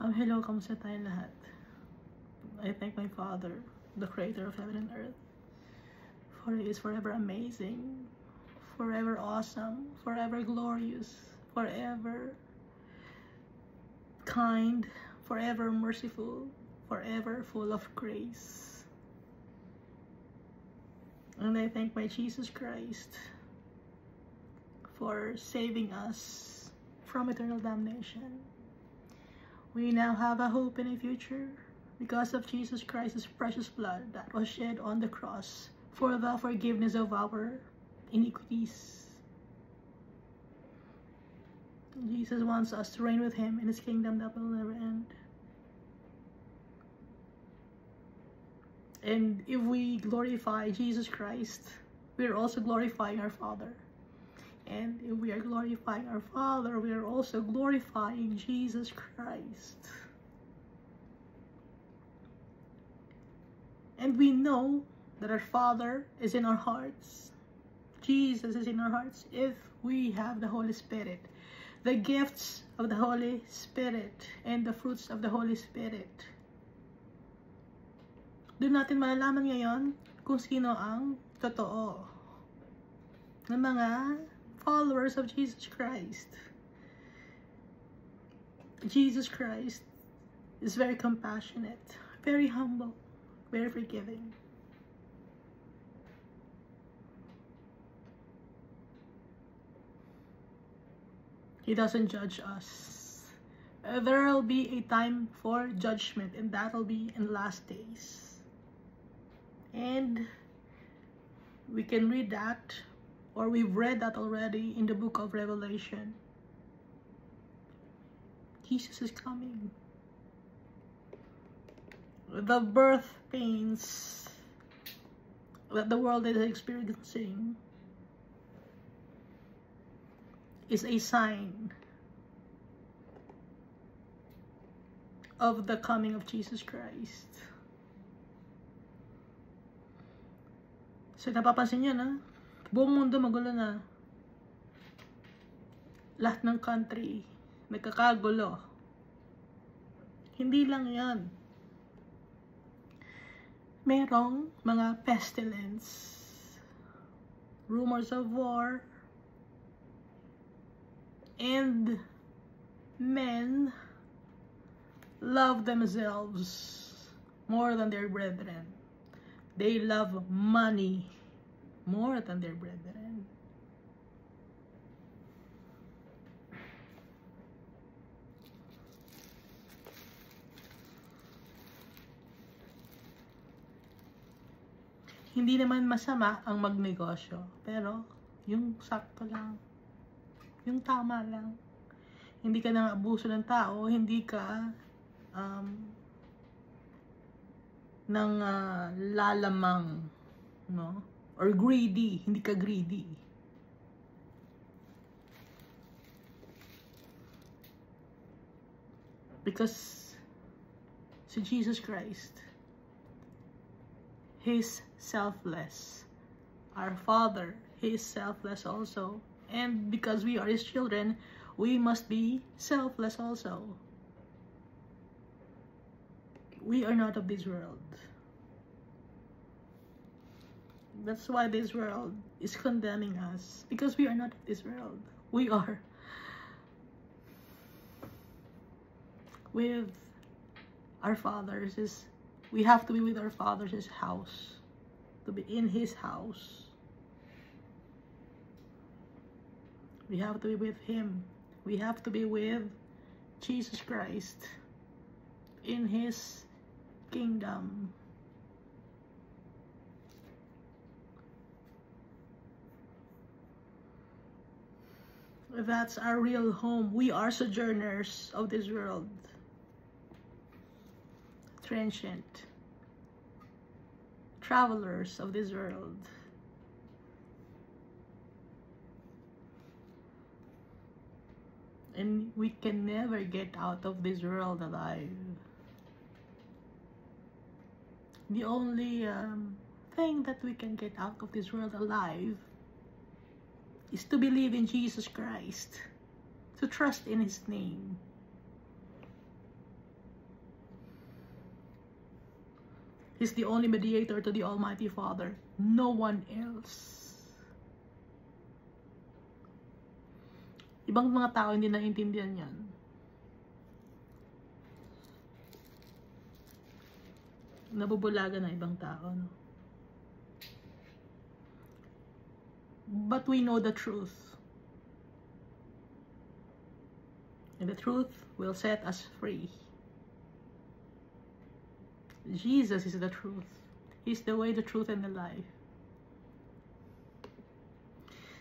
Hello, kamusta tayong lahat? I thank my Father, the Creator of heaven and earth, for He is forever amazing, forever awesome, forever glorious, forever kind, forever merciful, forever full of grace. And I thank my Jesus Christ for saving us from eternal damnation. We now have a hope in a future because of Jesus Christ's precious blood that was shed on the cross for the forgiveness of our iniquities. Jesus wants us to reign with Him in His kingdom that will never end. And if we glorify Jesus Christ, we are also glorifying our Father. And if we are glorifying our Father, we are also glorifying Jesus Christ. And we know that our Father is in our hearts. Jesus is in our hearts if we have the Holy Spirit. The gifts of the Holy Spirit and the fruits of the Holy Spirit. Doon natin malalaman ngayon kung sino ang totoo na mga followers of Jesus Christ. Jesus Christ is very compassionate, very humble, very forgiving. He doesn't judge us. There will be a time for judgment, and that will be in the last days. And we can read that, or we've read that already in the book of Revelation. Jesus is coming. The birth pains that the world is experiencing is a sign of the coming of Jesus Christ. So napapansin nyo na, buong mundo magulo na. Lahat ng country nagkakagulo. Hindi lang yan. Merong mga pestilence, rumors of war, and men love themselves more than their brethren. They love money more than their brethren. Hindi naman masama ang magnegosyo, pero yung sakto lang, yung tama lang. Hindi ka nang abuso ng tao, hindi ka nang lalamang, no? Or greedy, hindi ka greedy. Because si Jesus Christ, He's selfless. Our Father, He is selfless also. And because we are His children, we must be selfless also. We are not of this world. That's why this world is condemning us. Because we are not of this world. We are with our Father's. We have to be with our Father's house. To be in His house. We have to be with Him. We have to be with Jesus Christ in His kingdom. That's our real home. We are sojourners of this world. Transient. Travelers of this world. And we can never get out of this world alive. The only thing that we can get out of this world alive is to believe in Jesus Christ, to trust in His name. He's the only mediator to the Almighty Father. No one else. Ibang mga tao hindi naiintindihan yan. Nabubulagan ng ibang tao, no? But we know the truth. And the truth will set us free. Jesus is the truth. He's the way, the truth, and the life.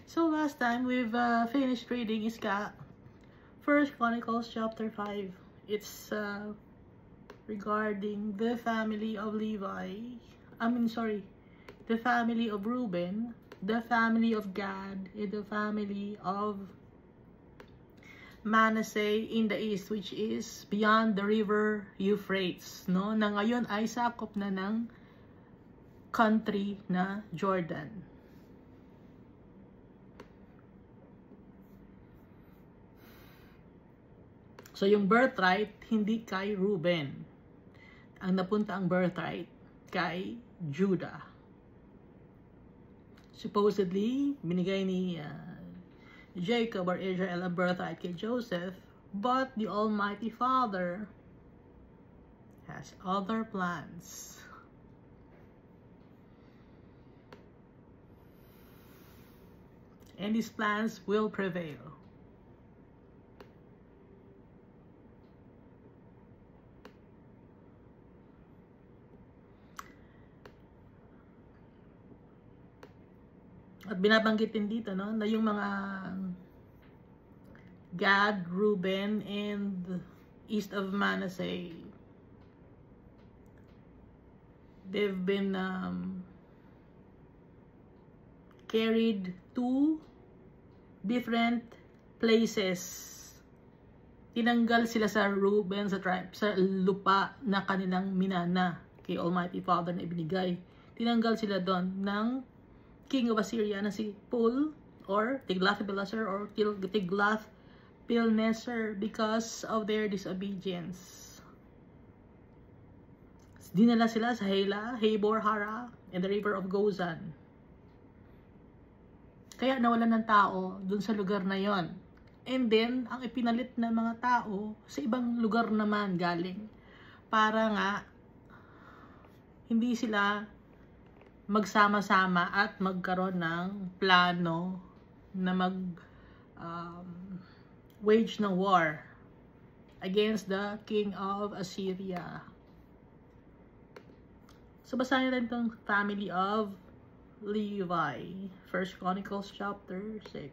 So last time we've finished reading is 1 Chronicles chapter 5. It's regarding the family of Levi. The family of Reuben, the family of Gad, and the family of Manasseh in the east, which is beyond the river Euphrates, no? Na ngayon ay sakop na ng country na Jordan. So yung birthright hindi kay Reuben. Ang napunta ang birthright kay Judah. Supposedly binigay ni Jacob or Israel a birthright kay Joseph, but the Almighty Father has other plans. And these plans will prevail. At binabanggit din dito, no, na yung mga Gad, Reuben, and east of Manasseh, they've been carried to different places. Tinanggal sila sa Reuben, sa tribe, sa lupa na kanilang minana kay Almighty Father na ibinigay. Tinanggal sila doon ng king of Assyria na si Pul or Tiglath-Pileser or Tiglath-Pilneser because of their disobedience. Dinala sila sa Hela, Habor, Hara, and the river of Gozan. Kaya nawalan ng tao dun sa lugar na yon. And then, ang ipinalit na mga tao sa ibang lugar naman galing. Para nga, hindi sila magsama-sama at magkaroon ng plano na wage ng war against the king of Assyria. So basahin natin itong family of Levi. 1 Chronicles chapter 6.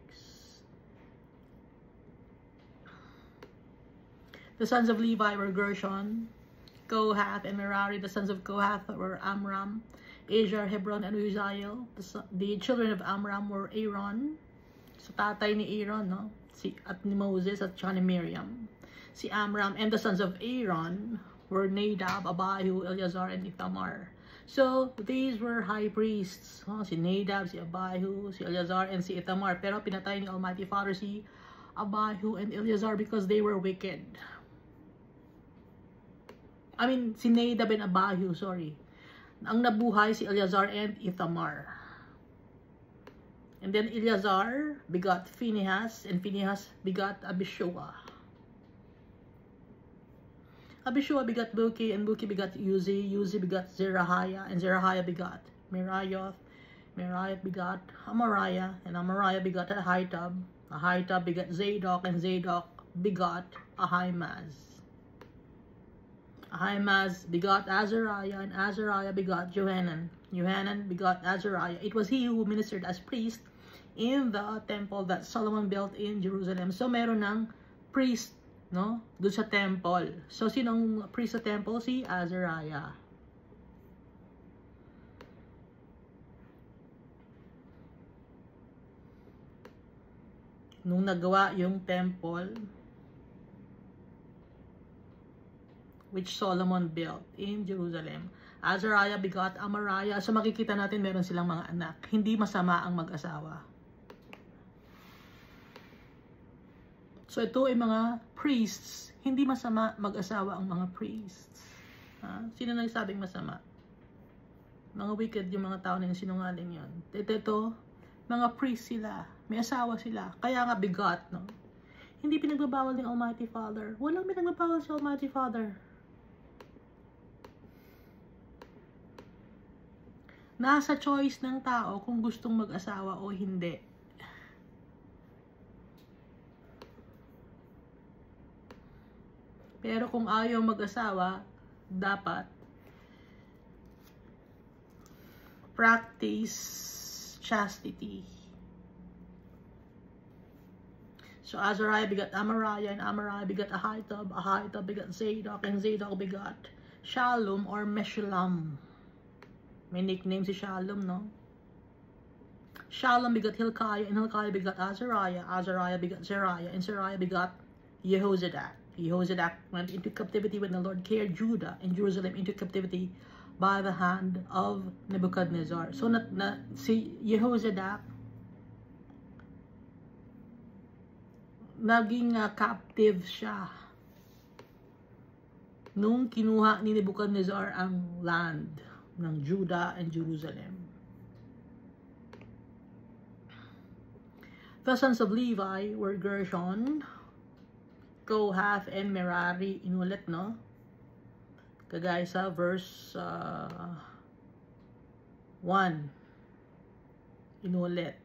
The sons of Levi were Gershon, Kohath, and Merari. The sons of Kohath were Amram, Azar, Hebron, and Uzziel. The children of Amram were Aaron. So tatay ni Aaron, no? At ni Moses at ni Miriam. Si Amram. And the sons of Aaron were Nadab, Abihu, Eleazar, and Ithamar. So these were high priests. Si Nadab, si Abihu, si Eleazar, and si Ithamar. Pero pinatay ni Almighty Father si Abihu and Eleazar because they were wicked. Si Nadab and Abihu, sorry. Ang nabuhay si Eleazar and Ithamar. And then Eleazar begot Phinehas, and Phinehas begot Abishua. Abishua begot Buki, and Buki begot Uzi. Uzi begot Zerahiah, and Zerahiah begot Meraioth. Meraioth begot Amariah, and Amariah begot Ahitub. Ahitub begot Zadok, and Zadok begot Ahimaaz. Ahimaaz begot Azariah, and Azariah begot Johanan. Johanan begot Azariah. It was he who ministered as priest in the temple that Solomon built in Jerusalem. So meron ng priest, no, doon sa temple. So sinong priest sa temple? Si Azariah. Nung nagawa yung temple which Solomon built in Jerusalem, Azariah begot Amariah. So makikita natin meron silang mga anak. Hindi masama ang mag-asawa. So ito ay mga priests. Hindi masama mag-asawa ang mga priests. Sino nagsabing masama? Mga wicked yung mga tao na yung sinungaling yun. Ito, mga priest sila. May asawa sila. Kaya nga bigot, no? Hindi pinagbabawal ng Almighty Father. Walang pinagbabawal sa Almighty Father. Nasa choice ng tao kung gustong mag-asawa o hindi. Pero kung ayaw mag-asawa, dapat practice chastity. So Azariah begot Amariah, and Amariah begot Ahitub begot Zadok, and Zadok begot Shallum or Meshullam. May nickname si Shallum, no? Shallum begot Hilkiah, and Hilkiah begot Azariah. Azariah begot Zariah, and Zariah begot Jehozadak. Jehozadak went into captivity when the Lord carried Judah and Jerusalem into captivity by the hand of Nebuchadnezzar. So si Jehozadak naging captive siya nung kinuha ni Nebuchadnezzar ang land ng Judah and Jerusalem. The sons of Levi were Gershon, Kohath, and Merari. Inulit, no? Kagaya sa verse 1. Inulit.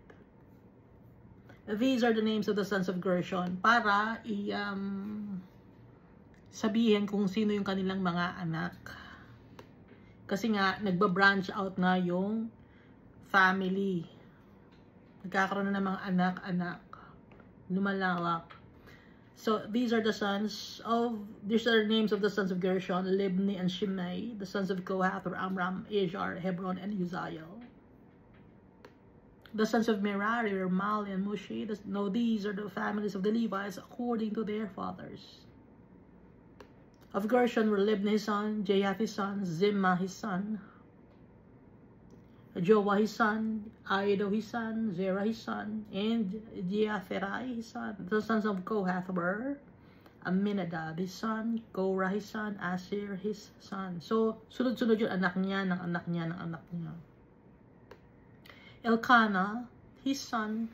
These are the names of the sons of Gershon para sabihin kung sino yung kanilang mga anak. Kasi nga, nagba-branch out nga yung family. Nagkakaroon na ng mga anak-anak. Lumalawak. So, these are the names of the sons of Gershon, Libni and Shimei. The sons of Kohath were Amram, Izhar, Hebron, and Uzziel. The sons of Merari were Mali and Mushi. These are the families of the Levites according to their fathers. Of Gershon were Libni his son, Jahath his son, Zimmah his son, Joah his son, Aido his son, Zerah his son, and Jeatherai his son. The sons of Kohath were Aminadab his son, Korah his son, Asir his son. So, sunod-sunod yung anak niya, ng anak niya, ng anak niya. Elkanah his son,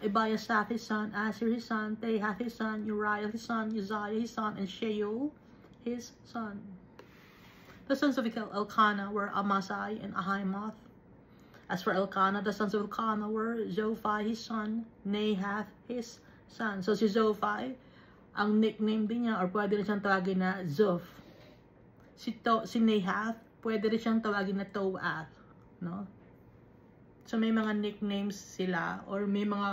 Ebiasaph his son, Asir his son, Tehath his son, Uriah his son, Uzziah his son, and Sheol his son. The sons of Elkanah were Amasai and Ahimoth. As for Elkanah, the sons of Elkanah were Zophai his son, Nahath his son. So si Zophai, ang nickname din niya, or pwede rin siyang tawagin na Zoph. Si Nahath, pwede rin siyang tawagin na Toath. No? So may mga nicknames sila, or may mga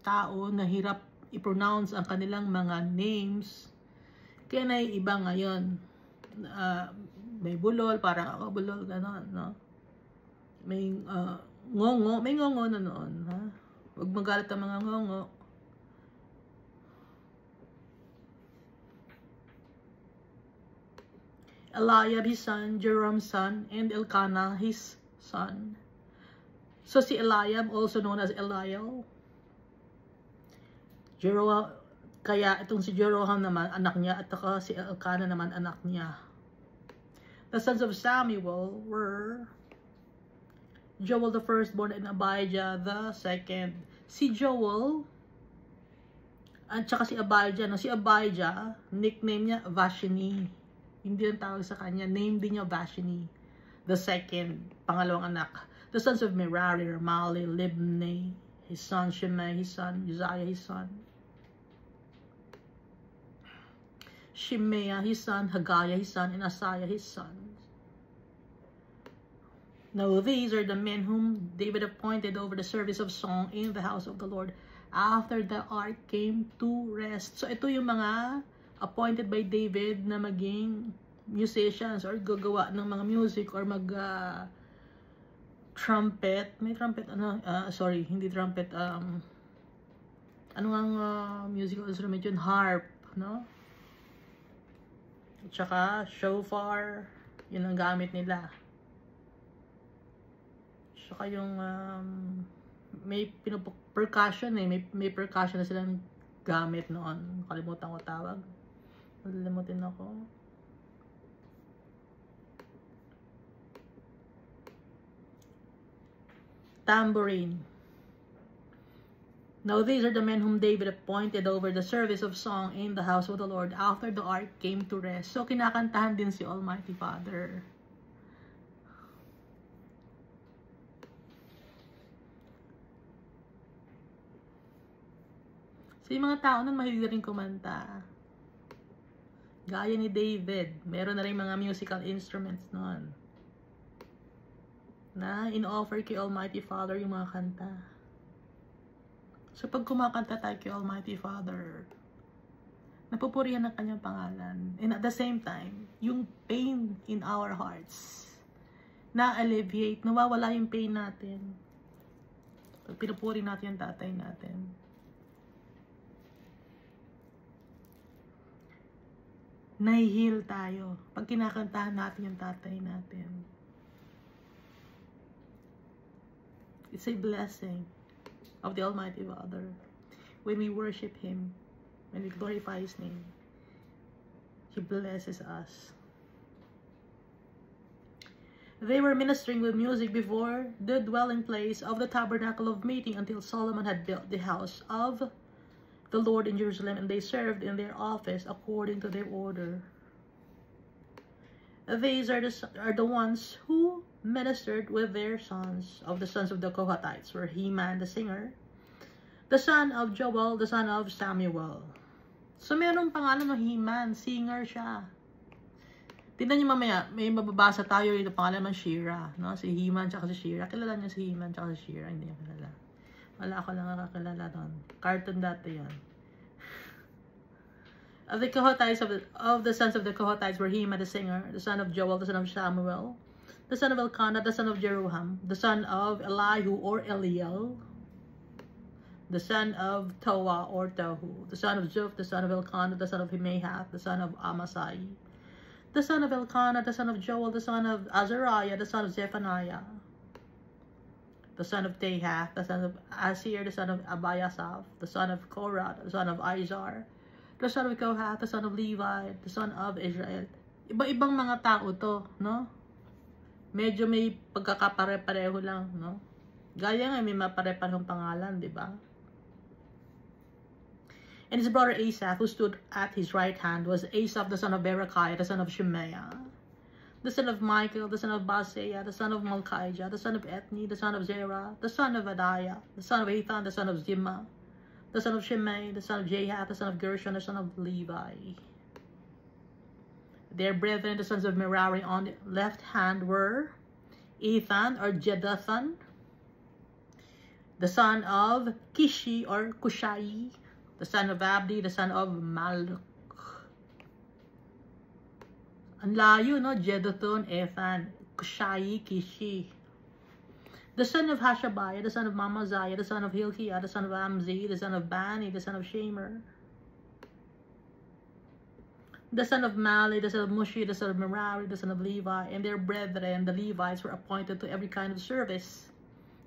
tao na hirap i-pronounce ang kanilang mga names. Kaya naiiba ngayon. May bulol, parang ako bulol, gano'n, no? May ngongo, may ngongo na noon, ha? Huwag magalit ang mga ngongo. Eliab his son, Jerome's son, and Elkanah his son. So si Eliab, also known as Eliel. Kaya itong si Jeroham naman, anak niya, at saka si Elkanah naman, anak niya. The sons of Samuel were Joel the firstborn and Abijah the second. Si Joel at saka si Abijah, no? Si Abijah, nickname niya Vashini. Hindi ang tawag sa kanya, name din niya Vashini. The second, pangalawang anak. The sons of Merari are Mali, Libni, his son, Shimei, his son, Uzziah, his son, Shimea, his son, Haggiah, his son, and Asaiah, his son. Now these are the men whom David appointed over the service of song in the house of the Lord after the ark came to rest. So ito yung mga appointed by David na maging musicians or gagawa ng mga music or mag trumpet. May trumpet, sorry, hindi trumpet, ano ang musical instrument yun? Harp, no? At saka shofar, yun ang gamit nila. Saka yung may percussion may percussion na silang gamit noon. Kalimutan ko tawag. Nalimutin ako. tambourine. Now these are the men whom David appointed over the service of song in the house of the Lord after the ark came to rest. So kinakantahan din si Almighty Father. So yung mga tao nun mahilig rin kumanta. Gaya ni David, meron na rin mga musical instruments nun na in-offer kay Almighty Father yung mga kanta. So pag kumakanta tayo kay Almighty Father, napupurihan ang kanyang pangalan. And at the same time, yung pain in our hearts, na-alleviate, nawawala yung pain natin. Pag pinupuri natin yung tatay natin. Nahihil tayo pag kinakantahan natin yung tatay natin. It's a blessing of the Almighty Father when we worship Him, when we glorify His name. He blesses us. They were ministering with music before the dwelling place of the tabernacle of meeting until Solomon had built the house of the Lord in Jerusalem, and they served in their office according to their order. These are the ones who ministered with their sons. Of the sons of the Kohathites were Heman the singer, the son of Joel, the son of Samuel. So merong pangalan ng Heman, singer siya. Tignan niyo mamaya, may mababasa tayo dito pangalan ng Shira, no? Si Heman tsaka si Shira. Kilala niyo si Heman tsaka si Shira? Hindi niya kilala. Wala ako lang nakakilala doon. Cartoon dati yan. Of the Kohathites, of the sons of the Kohathites were Heman the singer, the son of Joel, the son of Samuel, the son of Elkanah, the son of Jeroham, the son of Elihu or Eliel, the son of Toa or Tohu, the son of Zuph, the son of Elkanah, the son of Himehath, the son of Amasai, the son of Elkanah, the son of Joel, the son of Azariah, the son of Zephaniah, the son of Tehath, the son of Asir, the son of Abiasaph, the son of Korah, the son of Izar, the son of Kohath, the son of Levi, the son of Israel. Iba-ibang mga tao to, no? Medyo may pagkakapare-pareho lang, no? Gaya nga, may mapare-parehong pangalan, di ba? And his brother Asaph, who stood at his right hand, was Asaph, the son of Berechiah, the son of Shemaiah, the son of Michael, the son of Baaseiah, the son of Malchijah, the son of Ethni, the son of Zerah, the son of Adaiah, the son of Ethan, the son of Zimmah, the son of Shimei, the son of Jahath, the son of Gershon, the son of Levi. Their brethren, the sons of Merari, on the left hand were Ethan or Jeduthun, the son of Kishi or Kushai, the son of Abdi, the son of Maluk. Ang layo, no? Jeduthun, Ethan, Kushai, Kishi. The son of Hashabiah, the son of Mamaziah, the son of Hilkiah, the son of Amzi, the son of Bani, the son of Shemer, the son of Mali, the son of Mushi, the son of Merari, the son of Levi, and their brethren, the Levites, were appointed to every kind of service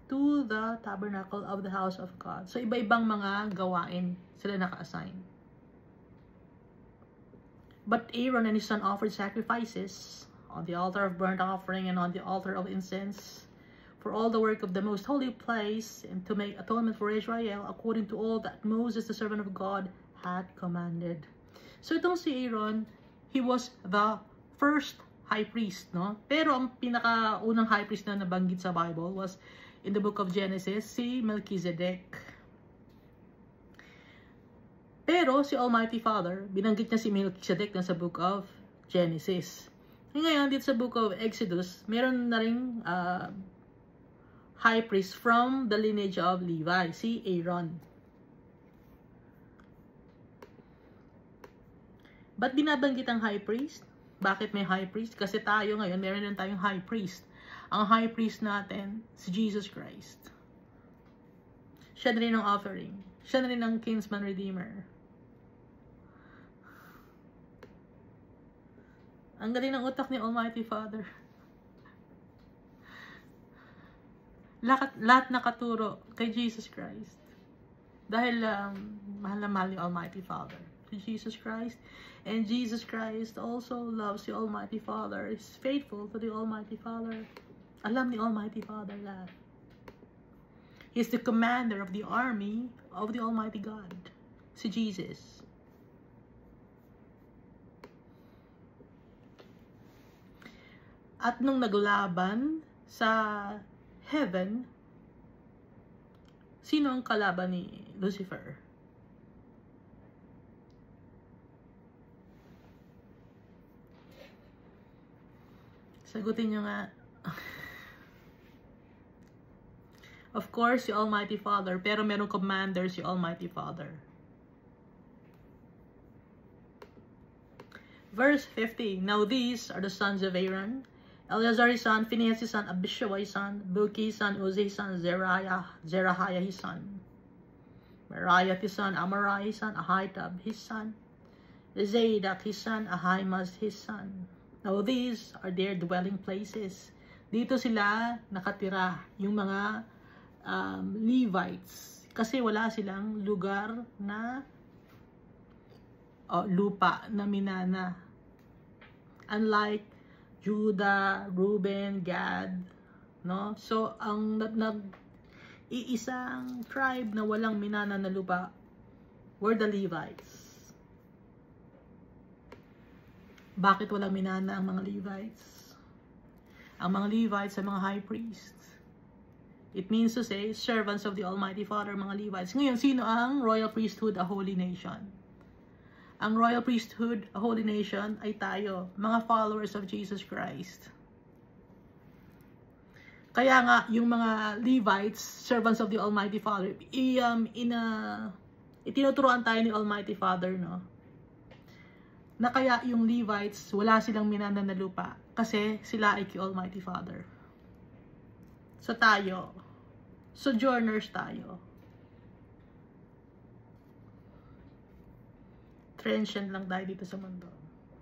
to the tabernacle of the house of God. So, iba-ibang mga gawain sila naka-assign. But Aaron and his son offered sacrifices on the altar of burnt offering and on the altar of incense for all the work of the most holy place and to make atonement for Israel according to all that Moses, the servant of God, had commanded. So itong si Aaron, he was the first high priest, no? Pero ang pinakaunang high priest na nabanggit sa Bible was in the book of Genesis, si Melchizedek. Pero si Almighty Father, binanggit niya si Melchizedek na sa book of Genesis. Ngayon, dito sa book of Exodus, meron na ring high priest from the lineage of Levi, si Aaron. Ba't binabanggit ang high priest? Bakit may high priest? Kasi tayo ngayon, meron din tayong high priest. Ang high priest natin, si Jesus Christ. Siya na rin ang offering. Siya na rin ang kinsman redeemer. Ang galing ng utak ni Almighty Father. Lahat nakaturo kay Jesus Christ. Dahil mahal na mahal ni Almighty Father. Si Jesus Christ. And Jesus Christ also loves the Almighty Father. Is faithful to the Almighty Father. Alam ni Almighty Father lahat. He's the commander of the army of the Almighty God. Si Jesus. At nung naglaban sa heaven, sino ang kalaban ni Lucifer? Sagutin nyo nga. Of course, si Almighty Father. Pero merong commander si Almighty Father. Verse 50. Now these are the sons of Aaron. Eleazar his son, Phinehas his son, Abishua his son, Buki his son, Uzi his son, Zerahiah his son, Meriah his son, Amarai his son, Ahitub his son, Zadok his son, Ahimaaz his son. Now these are their dwelling places. Dito sila nakatira, yung mga Levites. Kasi wala silang lugar na lupa na minana. Unlike Judah, Reuben, Gad, no? So, ang iisang tribe na walang minana na lupa were the Levites. Bakit walang minana ang mga Levites? Ang mga Levites ay mga high priests. It means to say, servants of the Almighty Father, mga Levites. Ngayon, sino ang royal priesthood, a holy nation? Ang royal priesthood, a holy nation, ay tayo, mga followers of Jesus Christ. Kaya nga, yung mga Levites, servants of the Almighty Father, itinuturoan tayo ni Almighty Father, no? Na kaya yung Levites, wala silang minana na lupa, kasi sila ay kay Almighty Father. So tayo, sojourners tayo. Transient lang tayo dito sa mundo.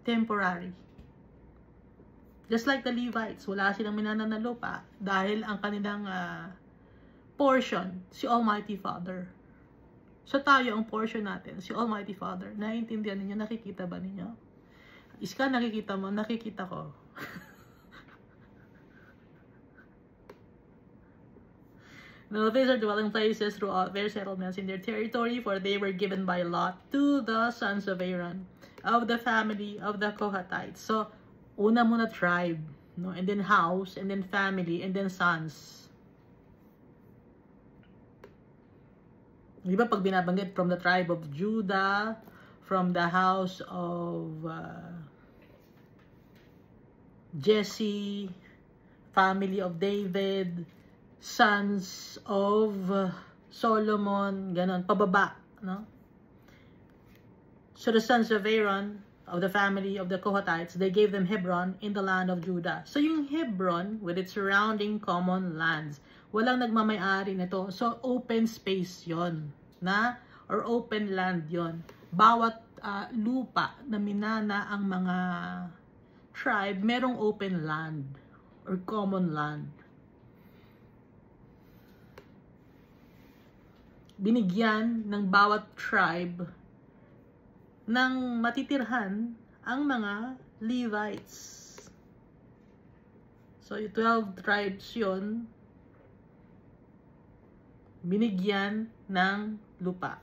Temporary. Just like the Levites, wala silang minana na lupa dahil ang kanilang portion, si Almighty Father. So tayo, ang portion natin, si Almighty Father. Naiintindihan ninyo? Nakikita ba ninyo? Iska, nakikita mo? Nakikita ko. Now these are dwelling places throughout their settlements in their territory, for they were given by lot to the sons of Aaron, of the family of the Kohathites. So, una muna tribe, no? And then house, and then family, and then sons. Di ba pag binabanggit from the tribe of Judah, from the house of Jesse, family of David, sons of Solomon, ganon, pababa, no? So the sons of Aaron, of the family of the Kohathites, they gave them Hebron in the land of Judah. So yung Hebron, with its surrounding common lands, walang nagmamay-ari nito. So open space yon, na, or open land yon. Bawat lupa na minana ang mga tribe, merong open land, or common land. Binigyan ng bawat tribe ng matitirhan ang mga Levites. So, 12 tribes yun, binigyan ng lupa.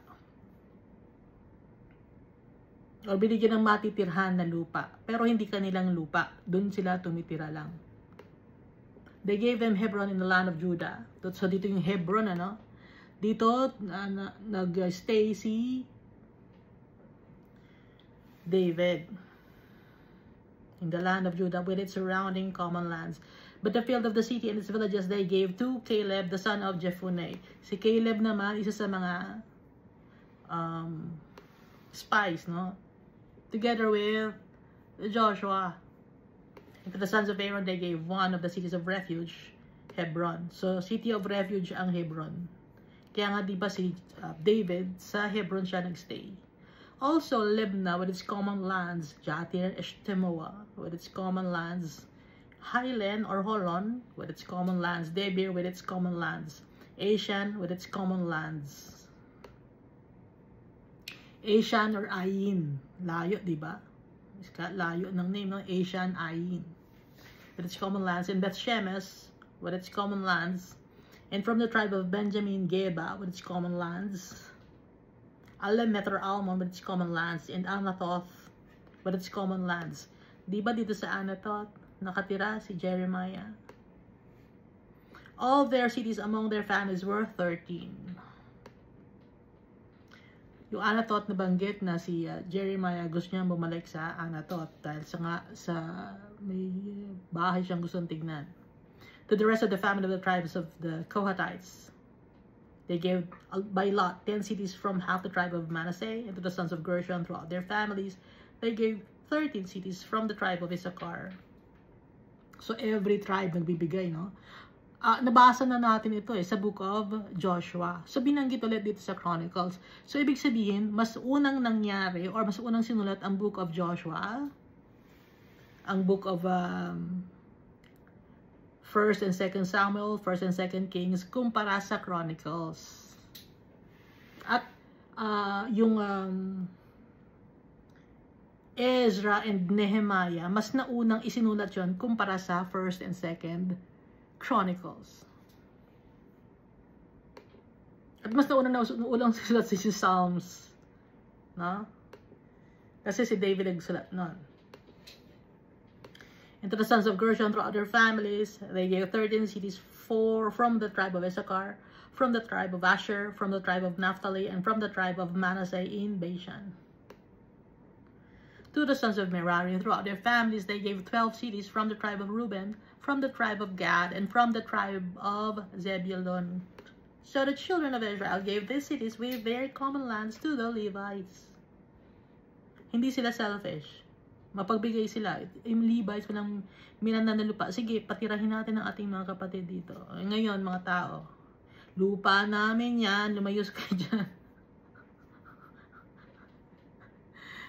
O binigyan ng matitirhan na lupa. Pero hindi kanilang lupa. Doon sila tumitira lang. They gave them Hebron in the land of Judah. So, dito yung Hebron, ano? Dito, nag-stay si David in the land of Judah with its surrounding common lands. But the field of the city and its villages they gave to Caleb, the son of Jephunneh. Si Caleb naman, isa sa mga spies, no? Together with Joshua. And to the sons of Aaron, they gave one of the cities of refuge, Hebron. So, city of refuge ang Hebron. Kaya nga diba si David, sa Hebron siya nagstay. Also, Libna with its common lands, Jatir, Eshtemoa with its common lands, Highland or Holon with its common lands, Debir with its common lands, Ashan with its common lands. Ashan or Ayin, layo, diba? Layo ng name, no? Ashan, Ayin with its common lands, and Beth Shemesh with its common lands, And from the tribe of Benjamin, Geba with its common lands, Alemeter Almon with its common lands, and Anathoth with its common lands. Di ba dito sa Anathoth nakatira si Jeremiah? All their cities among their families were 13. Yung Anathoth na banggit na si Jeremiah gusto niya bumalik sa Anathoth dahil sa may bahay siyang gustong tignan. To the rest of the family of the tribes of the Kohathites, they gave by lot 10 cities from half the tribe of Manasseh, and to the sons of Gershon throughout their families, they gave 13 cities from the tribe of Issachar. So every tribe nagbibigay, no? Nabasa na natin ito sa book of Joshua. So binanggit ulit dito sa Chronicles. So ibig sabihin, mas unang nangyari or mas unang sinulat ang book of Joshua, ang book of 1st and 2nd Samuel, 1st and 2nd Kings, kumpara sa Chronicles. At yung Ezra and Nehemiah, mas naunang isinulat yon kumpara sa 1st and 2nd Chronicles. At mas naunang sinulat si Psalms. No? Kasi si David nagsulat nun. And to the sons of Gershon throughout their families, they gave 13 cities from the tribe of Issachar, from the tribe of Asher, from the tribe of Naphtali, and from the tribe of Manasseh in Bashan. To the sons of Merari throughout their families, they gave 12 cities from the tribe of Reuben, from the tribe of Gad, and from the tribe of Zebulun. So the children of Israel gave these cities with their common lands to the Levites. Hindi sila selfish. Mapagbigay sila. Yung Levites, walang minanda na lupa. Sige, patirahin natin ang ating mga kapatid dito. Ngayon, mga tao, lupa namin yan, lumayos kayo dyan.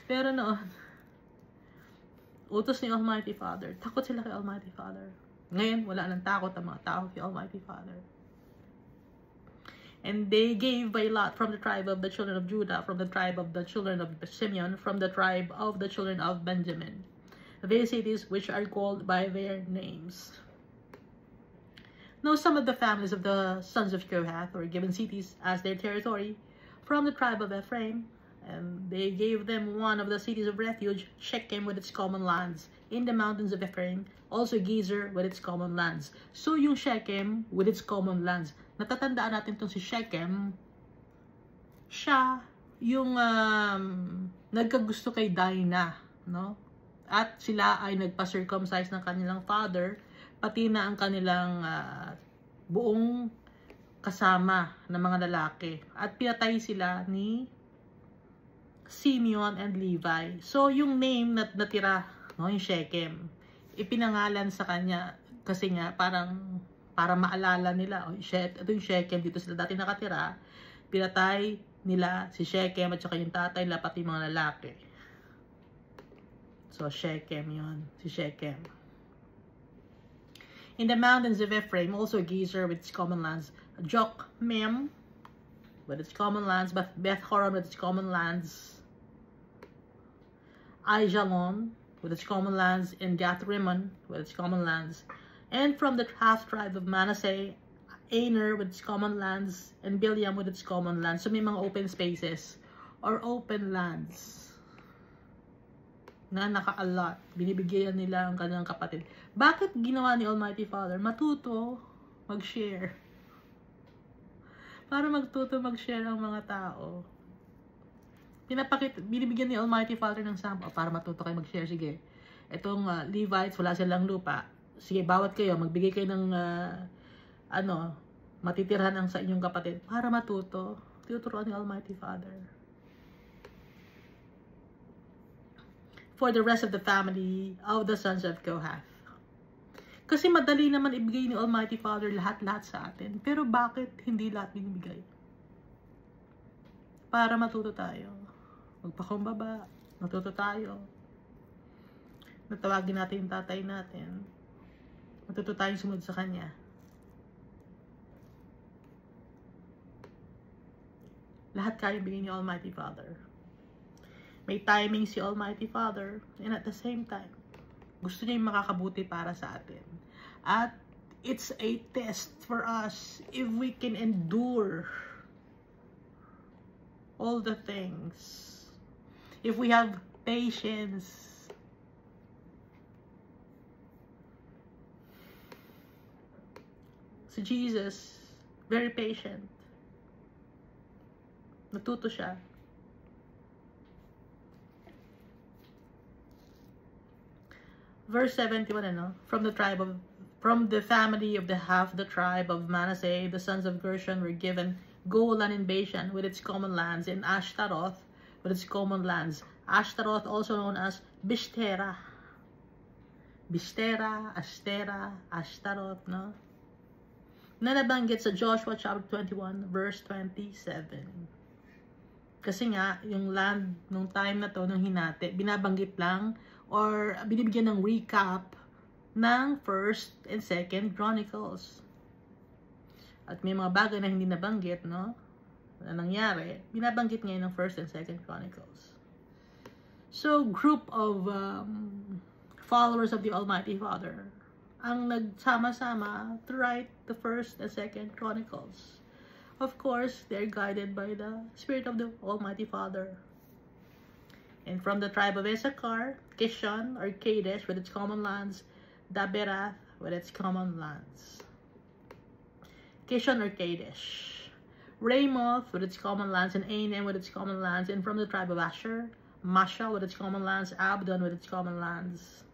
Pero noon, utos ni Almighty Father. Takot sila kay Almighty Father. Ngayon, wala nang takot ang mga tao kay Almighty Father. And they gave by lot from the tribe of the children of Judah, from the tribe of the children of Simeon, from the tribe of the children of Benjamin, these cities which are called by their names. Now some of the families of the sons of Kohath were given cities as their territory from the tribe of Ephraim, and they gave them one of the cities of refuge, Shechem with its common lands, in the mountains of Ephraim, also Gezer with its common lands. So yung Shechem with its common lands, natatandaan natin itong si Shechem, siya yung nagkagusto kay Dinah, no? At sila ay nagpa-circumcise ng kanilang father, pati na ang kanilang buong kasama ng mga lalaki. At pinatay sila ni Simeon and Levi. So yung name na natira, no, yung Shechem, ipinangalan sa kanya kasi nga parang para maalala nila, ito yung Shechem, dito sila dati nakatira, pinatay nila si Shechem at saka yung tatay nila, pati mga lalaki. So, Shechem yun, si Shechem. In the mountains of Ephraim, also Gezer with its common lands, Jokmeam with its common lands, Beth-horon with its common lands, Aijalon with its common lands, and Gath-rimmon with its common lands. And from the half tribe of Manasseh, Aner with its common lands, and Bileam with its common lands. So may mga open spaces or open lands na naka-allot. Binibigyan nila ang kanilang kapatid. Bakit ginawa ni Almighty Father? Matuto mag-share. Para mag-share ang mga tao. Binibigyan ni Almighty Father ng sample para matuto kayo mag-share. Sige, itong Levites, wala silang lupa. Sige, bawat kayo, magbigay kayo ng matitirhan ang sa inyong kapatid para matuto. Tinuturuan ni Almighty Father. For the rest of the family of the sons of Kohath. Kasi madali naman ibigay ni Almighty Father lahat-lahat sa atin. Pero bakit hindi lahat binibigay? Para matuto tayo. Magpakumbaba, matuto tayo. Natawagin natin yung tatay natin. Matuto tayong sumunod sa Kanya. Lahat kaya bigay ni Almighty Father. May timing si Almighty Father, and at the same time, gusto niya yung makakabuti para sa atin. At It's a test for us if we can endure all the things. If we have patience. Si Jesus, very patient. Natuto siya. Verse 71, ano? From the family of half the tribe of Manasseh, the sons of Gershon were given Golan in Bashan with its common lands, and Ashtaroth with its common lands. Ashtaroth, also known as Bishtera. Bishtera, Ashtera, Ashtaroth, no? Na nabanggit sa Joshua chapter 21, verse 27. Kasi nga, yung land nung time na to, nung hinati, binabanggit lang or binibigyan ng recap ng 1st and 2nd Chronicles. At may mga bagay na hindi nabanggit, no? Na nangyari, binabanggit ngayon ng 1st and 2nd Chronicles. So, group of followers of the Almighty Father ang nagsama-sama to write the 1st and 2nd Chronicles. Of course, they're guided by the Spirit of the Almighty Father. And from the tribe of Issachar, Kishon or Kadesh with its common lands, Daberath with its common lands. Kishon or Kadesh. Ramoth with its common lands, and Anem with its common lands. And from the tribe of Asher, Mashal with its common lands, Abdon with its common lands.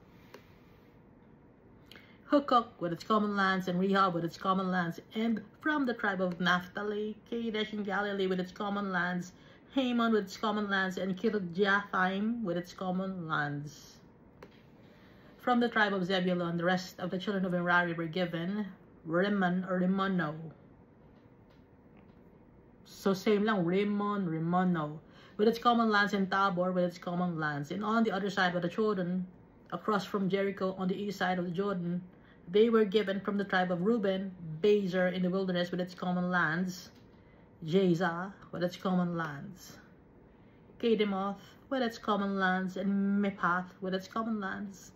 Hukok with its common lands, and Rehob with its common lands. And from the tribe of Naphtali, Kadesh in Galilee with its common lands, Haman with its common lands, and Kirjathaim with its common lands. From the tribe of Zebulun, the rest of the children of Merari were given Rimmon or Rimono. So same lang, Rimmon, Rimono, with its common lands, and Tabor with its common lands. And on the other side of the Jordan, across from Jericho on the east side of the Jordan, they were given from the tribe of Reuben, Bezer in the wilderness with its common lands, Jezah with its common lands, Kedemoth with its common lands, and Mephath with its common lands.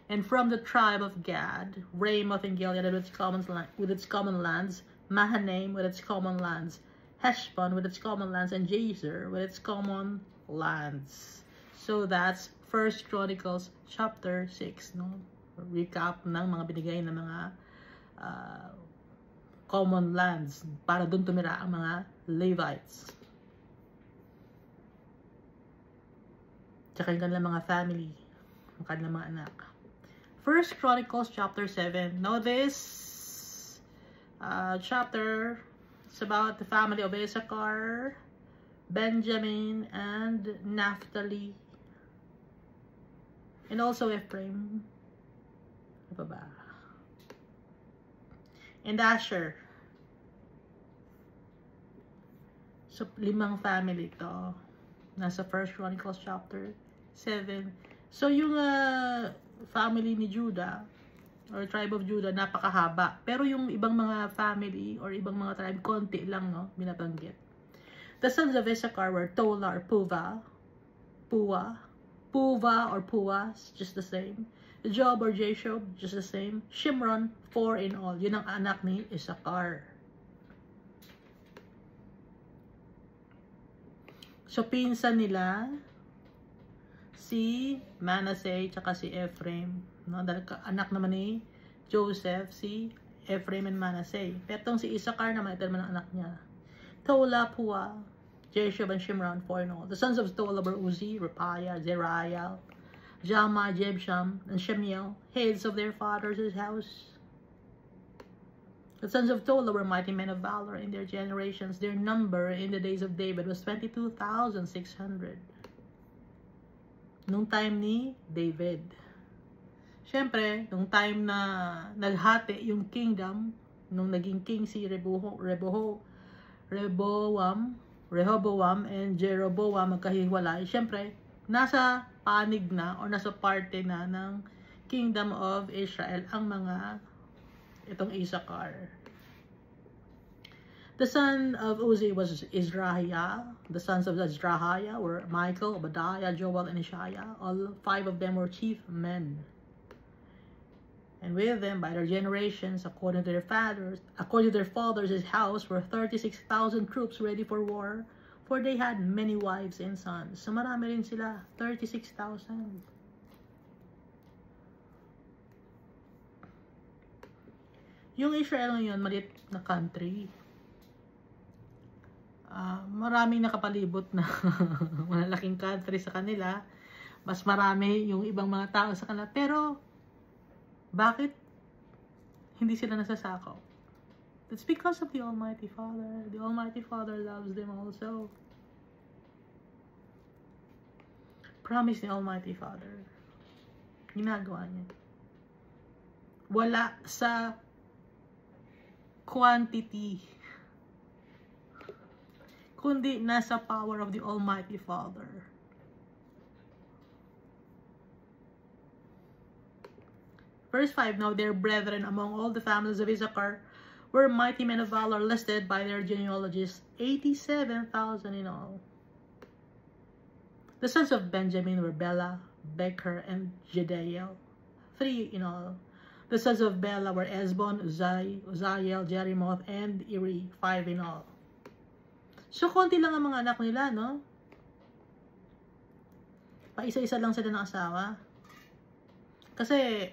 And from the tribe of Gad, Ramoth and Gilead with its common lands, Mahanaim with its common lands, Heshbon with its common lands, and Jazer with its common lands. So that's 1 Chronicles chapter 6, no? Recap ng mga binigay na mga common lands para doon tumira ang mga Levites. Tsaka yung kanilang mga family, ang kanilang mga anak. 1 Chronicles chapter 7. Now this chapter is about the family of Issachar, Benjamin, and Naphtali, and also Ephraim. Ano ba? And Asher. So, 5 family to. Nasa 1 Chronicles chapter 7. So, yung family ni Judah, or tribe of Judah, napakahaba. Pero yung ibang mga family, or ibang mga tribe, konti lang, no? Binabanggit. The sons of Issachar were Tola or Puva. Puva or Pua, just the same. Job or Jashub, just the same. Shimron, 4 in all. Yun ang anak ni Issachar. So, pinsan nila si Manasseh tsaka si Ephraim. No? Dahil anak naman ni Joseph, si Ephraim and Manasseh. Pero itong si Issachar naman, ito naman ang anak niya. Tola, Pua, Jashub, and Shimron, 4 in all. The sons of Tola were Uzi, Repiah, Zeriah, Jama, Jebsham, and Shemiel, heads of their father's house. The sons of Tola were mighty men of valor in their generations. Their number in the days of David was 22,600. Nung time ni David. Siyempre, nung time na naghati yung kingdom, nung naging king si Rehoboam and Jeroboam magkahiwalay, siyempre, nasa panig na o nasa parte na ng Kingdom of Israel ang mga itong Issachar. The son of Uzi was Izrahiah. The sons of Izrahiah were Michael, Obadiah, Joel, and Ishiah. All 5 of them were chief men. And and with them by their generations, according to their fathers, his house were 36,000 troops ready for war, for they had many wives and sons. So marami rin sila, 36,000. Yung Israel ngayon, maliit na country. Maraming nakapalibot na malaking country sa kanila. Mas marami yung ibang mga tao sa kanila. Pero, bakit hindi sila nasasakaw? It's because of the Almighty Father. The Almighty Father loves them also. Promise ni Almighty Father. Ginagawa niya. Wala sa quantity, kundi nasa power of the Almighty Father. Verse 5, now their brethren among all the families of Issachar were mighty men of valor, listed by their genealogies, 87,000 in all. The sons of Benjamin were Bela, Becher, and Jediel, 3 in all. The sons of Bela were Ezbon, Uzziel, Jerimoth, and Eri, 5 in all. So, konti lang ang mga anak nila, no? Paisa-isa lang sila ng asawa. Kasi,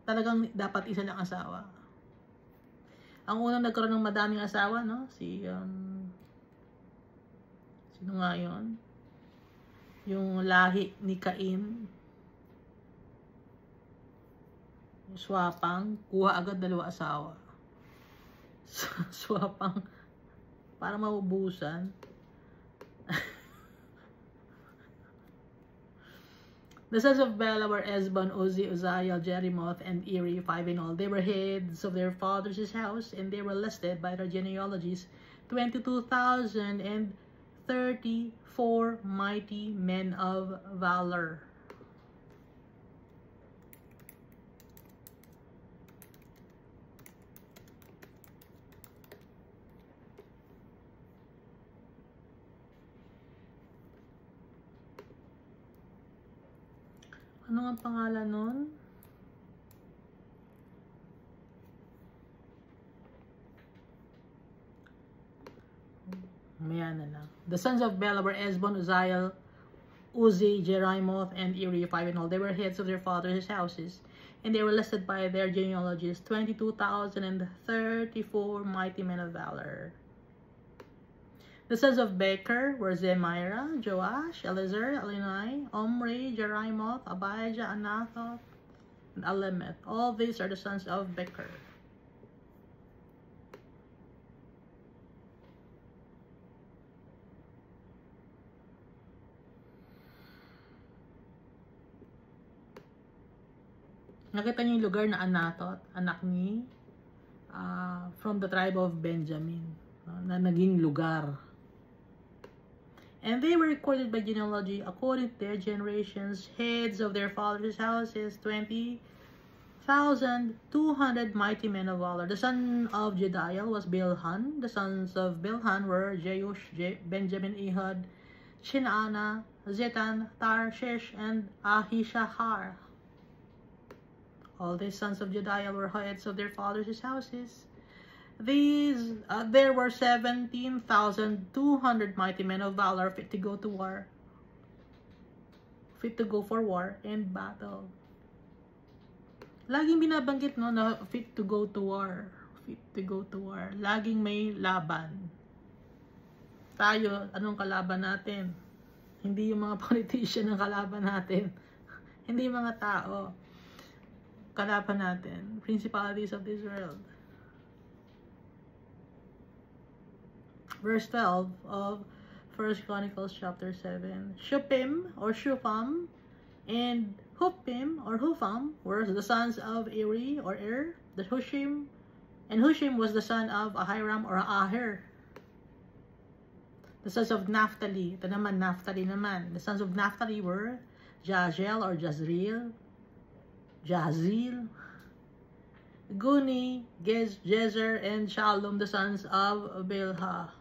talagang dapat isa lang asawa. Ang unang nagkaroon ng madaming asawa, no? Sino nga yun? Yung lahi ni Cain. Swapang, kuha agad 2 asawa. Swapang, para maubusan. The sons of Bela were Ezbon, Uzzi, Uzziel, Jerimoth, and Eri, 5 in all. They were heads of their father's house, and they were listed by their genealogies, 22,034 mighty men of valor. Ano ang pangalan nun? Mayan na lang. The sons of Bela were Ezbon, Uzziel, Uzzi, Jerimoth, and Eri, 5 in all. They were heads of their fathers' houses, and they were listed by their genealogies, 22,034 mighty men of valor. The sons of Becher were Zemira, Joash, Eliezer, Elinai, Omri, Jerimoth, Abijah, Anathoth, and Alemeth. All these are the sons of Becher. Nakita niyo yung lugar na Anathoth, anak ni from the tribe of Benjamin, na naging lugar. And they were recorded by genealogy according to their generations, heads of their fathers' houses, 20,200 mighty men of valor. The son of Jediel was Bilhan. The sons of Bilhan were Jeush, Benjamin, Ehud, Chinana, Zetan, Tarshish, and Ahishahar. All the sons of Jediel were heads of their fathers' houses. There were 17,200 mighty men of valor fit to go to war, fit to go for war and battle. Laging binabanggit, no, na fit to go to war, fit to go to war. Laging may laban. Tayo, anong kalaban natin? Hindi yung mga politician ang kalaban natin. Hindi yung mga tao. Kalaban natin, principalities of this world. Verse 12 of 1 Chronicles chapter 7. Shupim or Shufam and Hupim or Hufam were the sons of Eri or the Hushim, and Hushim was the son of Ahiram or Ahir. The sons of Naphtali, ito naman Naphtali naman. The sons of Naphtali were Jaziel or Jazreel, Guni, Jezer, and Shalom, the sons of Bilhah.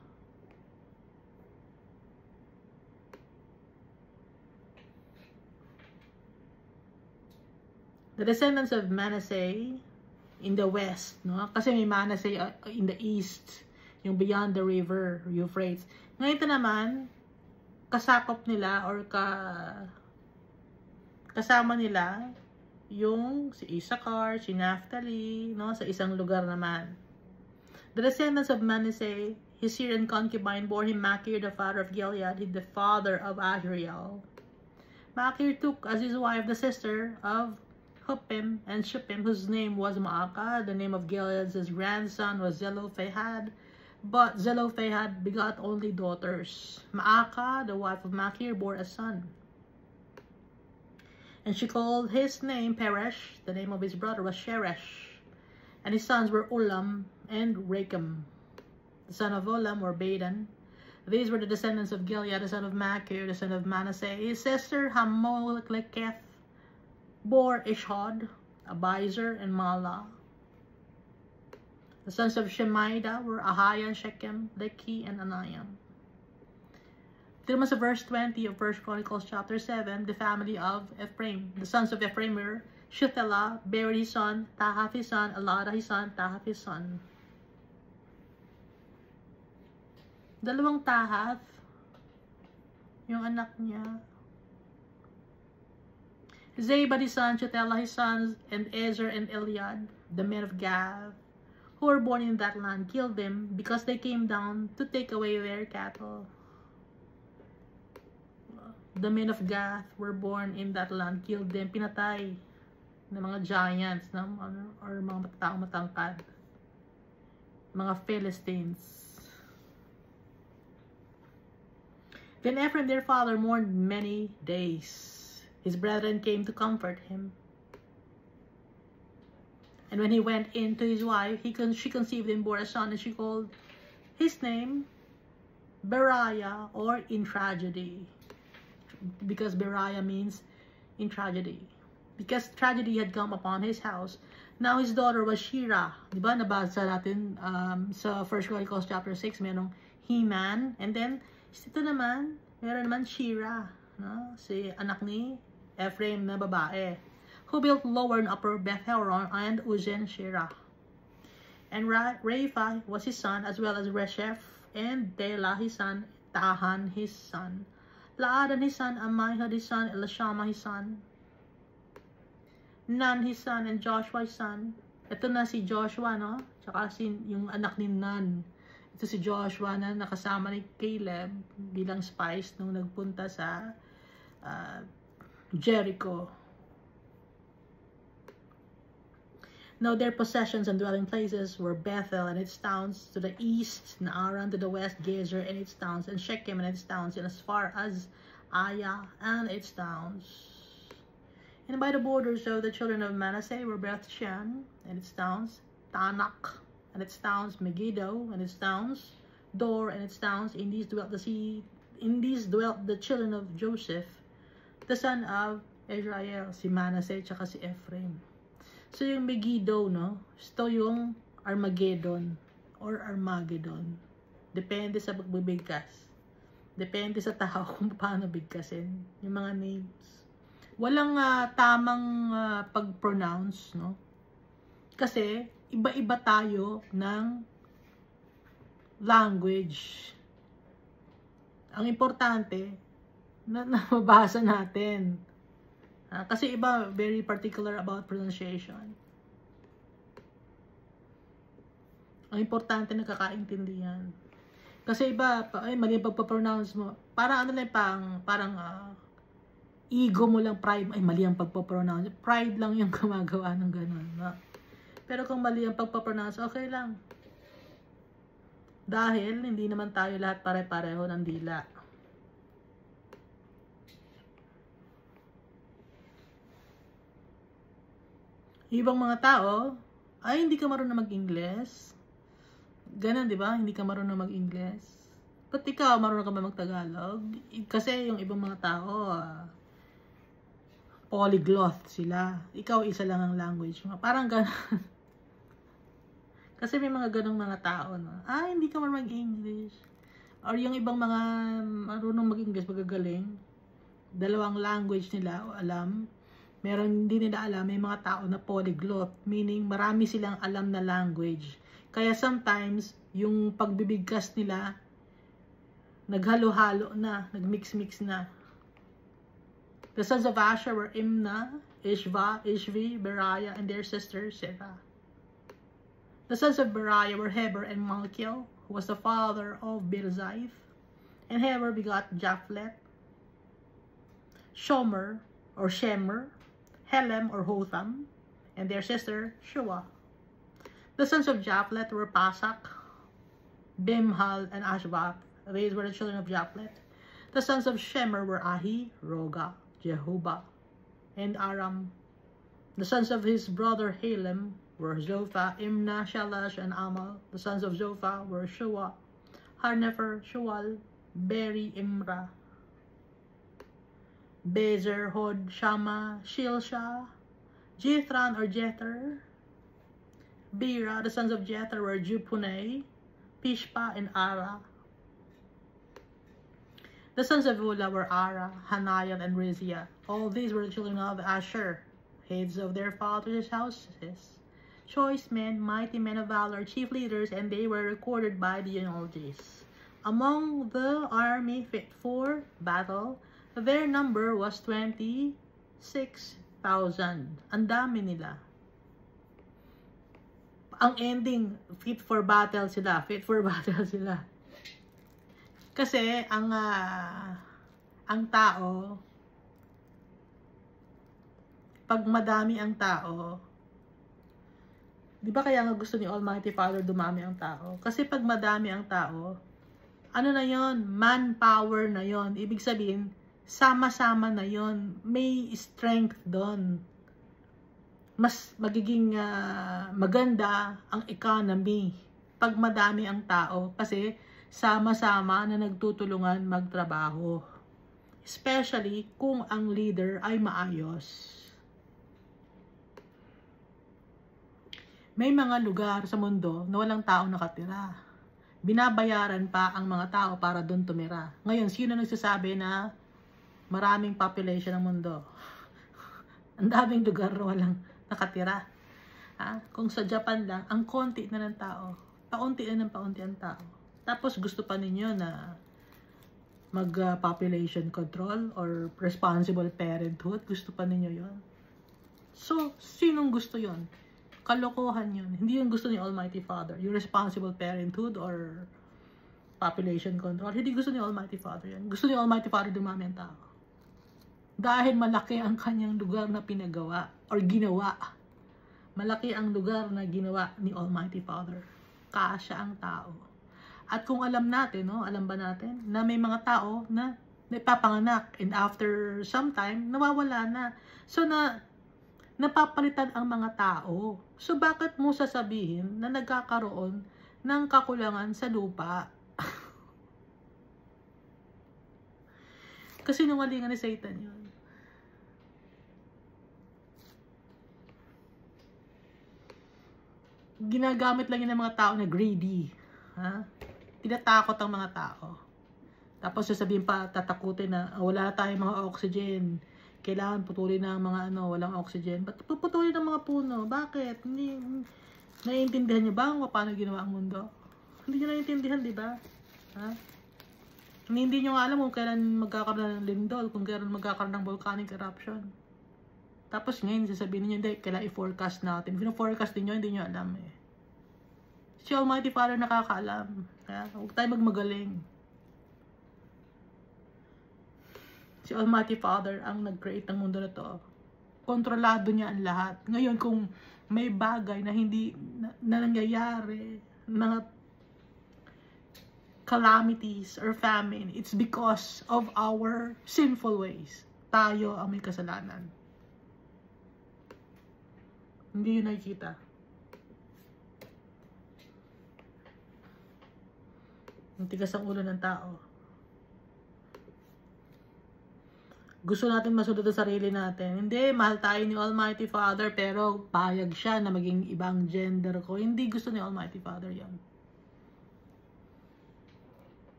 The descendants of Manasseh in the west, no? Kasi may Manasseh in the east, yung beyond the river Euphrates. Ngayon ito naman, kasakop nila or kasama nila yung si Issachar, si Naphtali, no? Sa isang lugar naman. The descendants of Manasseh, his Syrian concubine, bore him Machir, the father of Gilead, the father of Azriel. Machir took as his wife the sister of Huppim and Shuppim, whose name was Maacah. The name of Gilead's grandson was Zelophehad, but Zelophehad begot only daughters. Maacah, the wife of Machir, bore a son, and she called his name Peresh. The name of his brother was Sheresh, and his sons were Ulam and Rakem. The son of Ulam were Badan. These were the descendants of Gilead, the son of Machir, the son of Manasseh. His sister Hammoleketh bore Ishhod, Abiezer, and Mala. The sons of Shemida were Ahiah, Shechem, Lechi, and Anayam. Then was verse 20 of 1 Chronicles chapter 7, the family of Ephraim. The sons of Ephraim were Shuthelah, Bered his son, Tahath his son, Elada his son, Tahath his son. Dalawang Tahath, yung anak niya. Zabad his son, Shuthelah his sons, and Ezer and Eliad, the men of Gath, who were born in that land, killed them because they came down to take away their cattle. The men of Gath were born in that land, killed them, pinatay ng mga giants, no? Or mga taong matangkad, mga Philistines. Then Ephraim their father mourned many days. His brethren came to comfort him. And when he went in to his wife, she conceived and bore a son, and she called his name Beriah, or in tragedy. Because Beriah means in tragedy. Because tragedy had come upon his house. Now his daughter was Shira. Diba nabasa natin sa 1 Chronicles chapter 6, merong Heman. And then, ito naman, meron naman Shira. No? Si anak ni Ephraim na babae, who built lower and upper Beth-horon and Uzen Shira. And Rapha was his son, as well as Resheph, and Dela his son, Tahan his son, Laadan his son, Amihud his son, Elishama his son, Nun his son, and Joshua his son. Ito na si Joshua, no? Tsaka yung anak ni Nun. Ito si Joshua na nakasama ni Caleb bilang spies nung nagpunta sa Jericho. Now their possessions and dwelling places were Bethel and its towns to the east, Naaran to the west, Gezer and its towns, and Shechem and its towns, and as far as Aya and its towns. And by the borders of the children of Manasseh were Beth-shan and its towns, Tanak and its towns, Megiddo and its towns, Dor and its towns. In these dwelt the children of Joseph, the son of Israel, si Manasseh tsaka si Ephraim. So yung Megiddo, no? Ito yung Armageddon or Armageddon. Depende sa pagbibigkas. Depende sa tao kung paano bigkasin yung mga names. Walang tamang pag-pronounce, no? Kasi iba-iba tayo ng language. Ang importante na mabasa natin. Kasi iba very particular about pronunciation. Ang importante na kakaintindihan. Kasi iba, mali ang pagpapronounce mo. Parang ano lang, parang ego mo lang, pride. Ay, mali ang pagpapronounce. Pride lang yung gumagawa ng ganun. Pero kung mali ang pagpapronounce, okay lang. Dahil hindi naman tayo lahat pare-pareho ng dila. Ibang mga tao, ay hindi ka marunong mag-Ingles. Ganun, di ba? Hindi ka marunong mag-Ingles. Ba't ikaw marunong ka ba mag-Tagalog? Kasi yung ibang mga tao, polyglot sila. Ikaw isa lang ang language mo. Parang ganun. Kasi may mga ganung mga tao, no? Hindi ka marunong mag-English. Or yung ibang mga marunong mag-English, magagaling. Dalawang language nila, alam. Meron hindi nila alam, may mga tao na polyglot, meaning marami silang alam na language. Kaya sometimes, yung pagbibigkas nila, naghalo-halo na, nagmix-mix na. The sons of Asher were Imnah, Ishva, Ishvi, Beriah, and their sister Serah. The sons of Beriah were Heber and Malkiel, who was the father of Birzaith. And Heber begot Japhlet, Shomer, or Shemer, Helem, or Hotham, and their sister Shua. The sons of Japhlet were Pasak, Bimhal, and Ashvath. These were the children of Japhlet. The sons of Shemer were Ahi, Roga, Jehuba, and Aram. The sons of his brother Halem were Zophah, Imnah, Shalash, and Amal. The sons of Zophah were Shua, Harnefer, Shual, Beri, Imra, Bezer, Hod, Shama, Shilsha, Jethran or Jether, Bera. The sons of Jether were Jupunei, Pishpa, and Ara. The sons of Ula were Ara, Hanayan, and Rizia. All these were the children of Asher, heads of their fathers' houses, choice men, mighty men of valor, chief leaders, and they were recorded by the genealogies. Among the army fit for battle, their number was 26,000. Ang dami nila. Ang ending, fit for battle sila. Fit for battle sila. Kasi, ang tao, pag madami ang tao, di ba kaya nga gusto ni Almighty Father dumami ang tao? Kasi pag madami ang tao, ano na yon? Manpower na yon. Ibig sabihin, sama-sama na yon. May strength doon. Mas magiging maganda ang economy pag madami ang tao. Kasi sama-sama na nagtutulungan magtrabaho. Especially kung ang leader ay maayos. May mga lugar sa mundo na walang taong nakatira. Binabayaran pa ang mga tao para doon tumira. Ngayon, sino nagsasabi na maraming population ng mundo? Ang daming lugar na walang nakatira. Kung sa Japan lang, ang konti na ng tao. Paunti na ng paunti ang tao. Tapos gusto pa ninyo na mag-population control or responsible parenthood. Gusto pa ninyo yon. So, sinong gusto yon? Kalokohan yun. Hindi yung gusto ni Almighty Father. Yung responsible parenthood or population control. Hindi gusto ni Almighty Father yan. Gusto ni Almighty Father dumami ang tao. Dahil malaki ang kanyang lugar na pinagawa or ginawa. Malaki ang lugar na ginawa ni Almighty Father. Kasya ang tao. At kung alam natin, no, alam ba natin, na may mga tao na napapanganak and after some time, nawawala na. So, napapalitan ang mga tao. So, bakit mo sasabihin na nagkakaroon ng kakulangan sa lupa? Kasi nungalingan ni Satan yun. Ginagamit lang yun ng mga tao na greedy. Tinatakot ang mga tao. Tapos sasabihin pa, tatakutin na wala tayong mga oxygen. Kailangan putulin ng mga walang oxygen. Ba't puputulin ng mga puno? Bakit? Hindi, naiintindihan niyo ba kung paano ginawa ang mundo? Hindi niyo naiintindihan, di ba? Hindi niyo nga alam kung kailan magkakaroon ng lindol, kung kailan magkakaroon ng volcanic eruption. Tapos ngayon, sasabihin niyo, hindi, kailangan i-forecast natin. Pino-forecast niyo, hindi niyo alam eh. Si Almighty Father nakakaalam. Huwag tayo magmagaling. Si Almighty Father ang nag-create ng mundo na to. Kontrolado niya ang lahat. Ngayon, kung may bagay na hindi na nangyayari, mga calamities or famine, it's because of our sinful ways. Tayo ang may kasalanan. Hindi yun nakikita. Ang tigas ang ulo ng tao. Gusto natin masunod sa sarili natin. Hindi, mahal tayo ni Almighty Father, pero payag siya na maging ibang gender ko. Hindi gusto ni Almighty Father yan.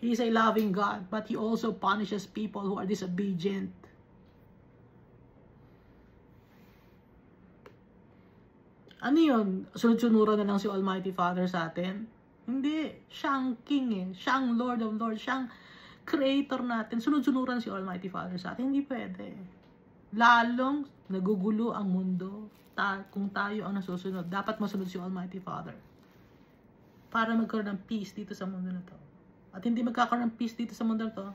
He is a loving God, but He also punishes people who are disobedient. Ano yun? Sunod-sunuran na lang si Almighty Father sa atin? Hindi. Siya ang King eh. Siya ang Lord of Lords. Siya ang Creator natin. Sunod-sunuran si Almighty Father sa atin? Hindi pwede. Lalong nagugulo ang mundo kung tayo ang nasusunod. Dapat masunod si Almighty Father para magkaroon ng peace dito sa mundo na to. At hindi magkakaroon ng peace dito sa mundo na to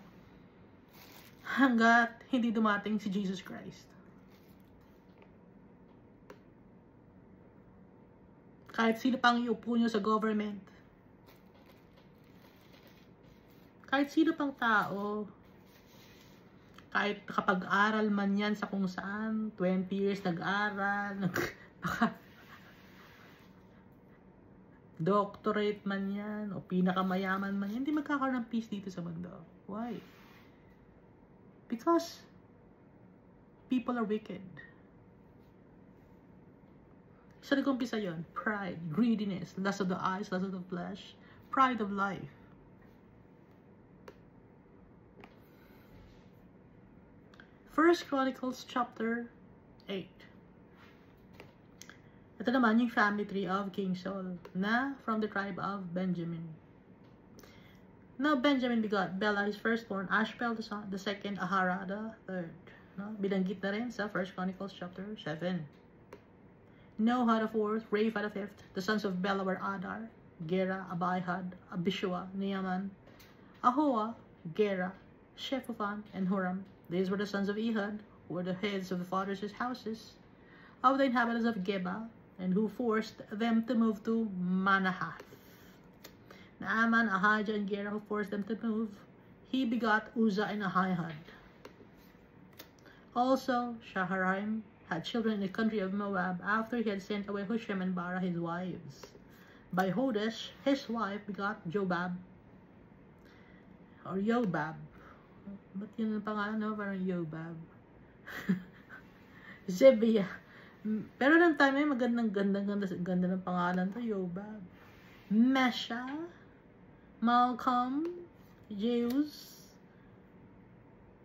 hanggat hindi dumating si Jesus Christ. Kahit sino pang iupo nyo sa government, kahit sino pang tao, kahit kapag-aral man yan sa kung saan, 20 years nag-aral, doctorate man yan, o pinakamayaman man yan, hindi magkakaroon ng peace dito sa mundo. Why? Because people are wicked. Sa nag-umpisa yun, pride, greediness, lust of the eyes, lust of the flesh, pride of life. First Chronicles chapter 8. Ito naman yung family tree of King Saul na from the tribe of Benjamin. Now Benjamin begot Bela his firstborn, Ashbel the second, Ahara the third. No? Binanggit na rin sa First Chronicles chapter 7. Noah the fourth, Rapha the fifth. The sons of Bela were Adar, Gera, Abihad, Abishua, Naaman, Ahoa, Gera, Shephupan, and Huram. These were the sons of Ehud, who were the heads of the fathers' houses of the inhabitants of Geba, and who forced them to move to Manahath. Naaman, Ahijah, and Gera, who forced them to move. He begot Uzzah and Ahihud. Also, Shaharaim had children in the country of Moab after he had sent away Husham and Bara his wives. By Hodesh, his wife begot Jobab, or Yobab. Ba't yun ang pangalan, no? Parang Yobab. Zebia. Pero ng time ay ganda ng pangalan to, Yobab. Mesha, Malcolm, Jeus,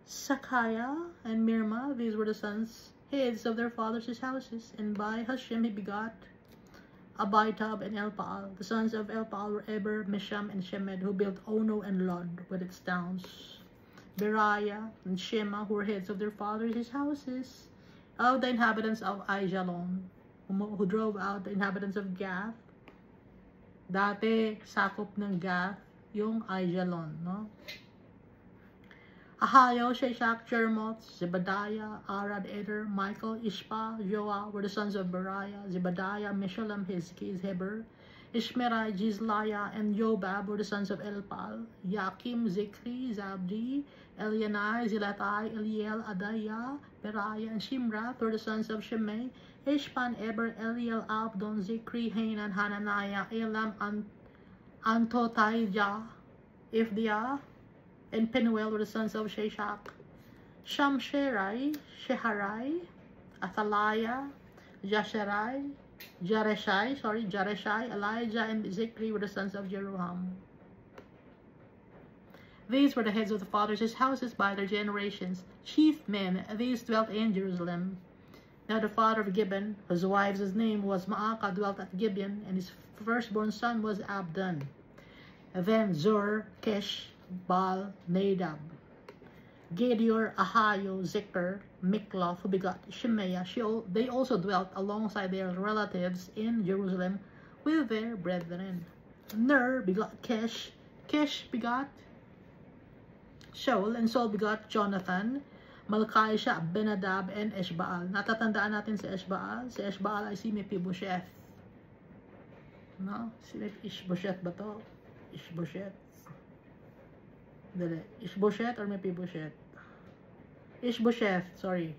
Sakaya, and Mirma. These were the sons, heads of their fathers' houses. And by Hashem he begot Abitab and Elpaal. The sons of Elpaal were Eber, Misham, and Shemed, who built Ono and Lod with its towns. Beriah and Shema, who were heads of their fathers' houses. Of the inhabitants of Aijalon, who drove out the inhabitants of Gath. Dati, sakop ng Gath, yung Aijalon, no? Ahayo, Sheshach, Jermoth, Zebadiah, Arad, Eder, Michael, Ishpa, Joah were the sons of Beriah. Zebadiah, Meshullam, Hizki, Heber, Ishmerai, Jizliah, and Jobab were the sons of Elpal. Yakim, Zikri, Zabdi, Elianai, Zilatai, Eliel, Adaiah, Beriah, and Shimrath were the sons of Shimei. Ishpan, Eber, Eliel, Abdon, Zikri, Hanan, Hananiah, Elam, Antotaijah, Ifdiah, and Penuel were the sons of Sheshach. Shamsherai, Sheharai, Athaliah, Jasherai, Jareshai, Elijah, and Zikri were the sons of Jeroham. These were the heads of the fathers' houses by their generations, chief men. These dwelt in Jerusalem. Now the father of Gibeon, whose wife's name was Maacah, dwelt at Gibeon, and his firstborn son was Abdon. Then Zur, Kish, Baal, Nadab, Gedior, Ahayo, Zikr, Mikloth, who begot Shemaiah. They also dwelt alongside their relatives in Jerusalem with their brethren. Ner begot Kish, Kish begot Shaul, and Saul begot Jonathan, Malchishua, Benadab, and Eshbaal. Natatandaan natin si Eshbaal. Si Eshbaal ay si Mephibosheth. No? Si Ishbosheth ba to? Ishbosheth. Dali. Ishbosheth or Mephibosheth? Ishbosheth, sorry.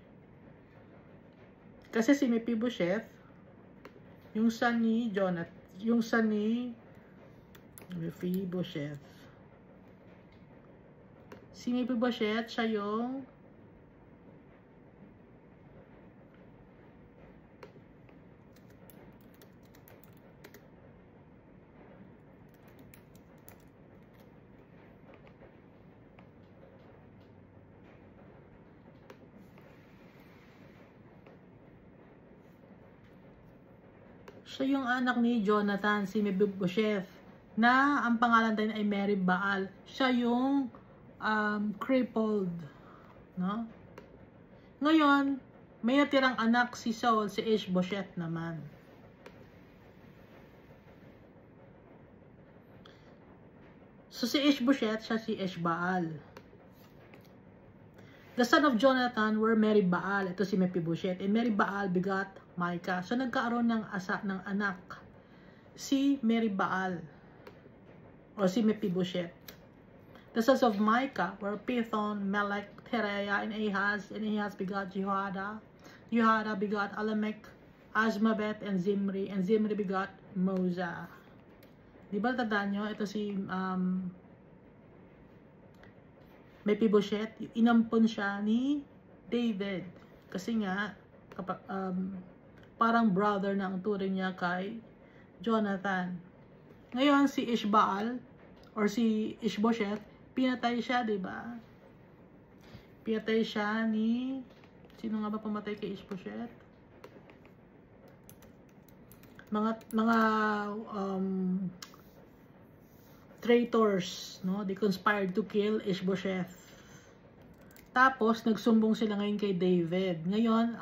Kasi si Mephibosheth, yung son ni Jonathan, yung son ni Mephibosheth. Si Mephibosheth, siya yung Siya yung anak ni Jonathan, si Mephibosheth, na ang pangalan din ay Merib-Baal. Siya yung crippled, no? Ngayon, may natirang anak si Saul, si Ishbosheth naman. So si Ishbosheth, siya si Ishbaal. The son of Jonathan were Merib-Baal. Ito si Mephibosheth. And Merib-Baal begot Micah. So nagkaroon ng anak si Merib-Baal o si Mephibosheth. The sons of Micah were Pithon, Melech, Tereah, and Ahaz. And Ahaz begot Jehoiada. Jehoiada begot Alamech, Azmaveth, and Zimri. And Zimri begot Moza. Diba tandaan nyo? Ito si Mephibosheth, inampon siya ni David. Kasi nga, parang brother na ang turing niya kay Jonathan. Ngayon, si Ishbaal, or si Ishbosheth, pinatay siya, diba? Pinatay siya ni... Sino nga ba pumatay kay Ishbosheth? Mga traitors, no? They conspired to kill Ishbosheth. Tapos nagsumbong sila ngayon kay David. Ngayon,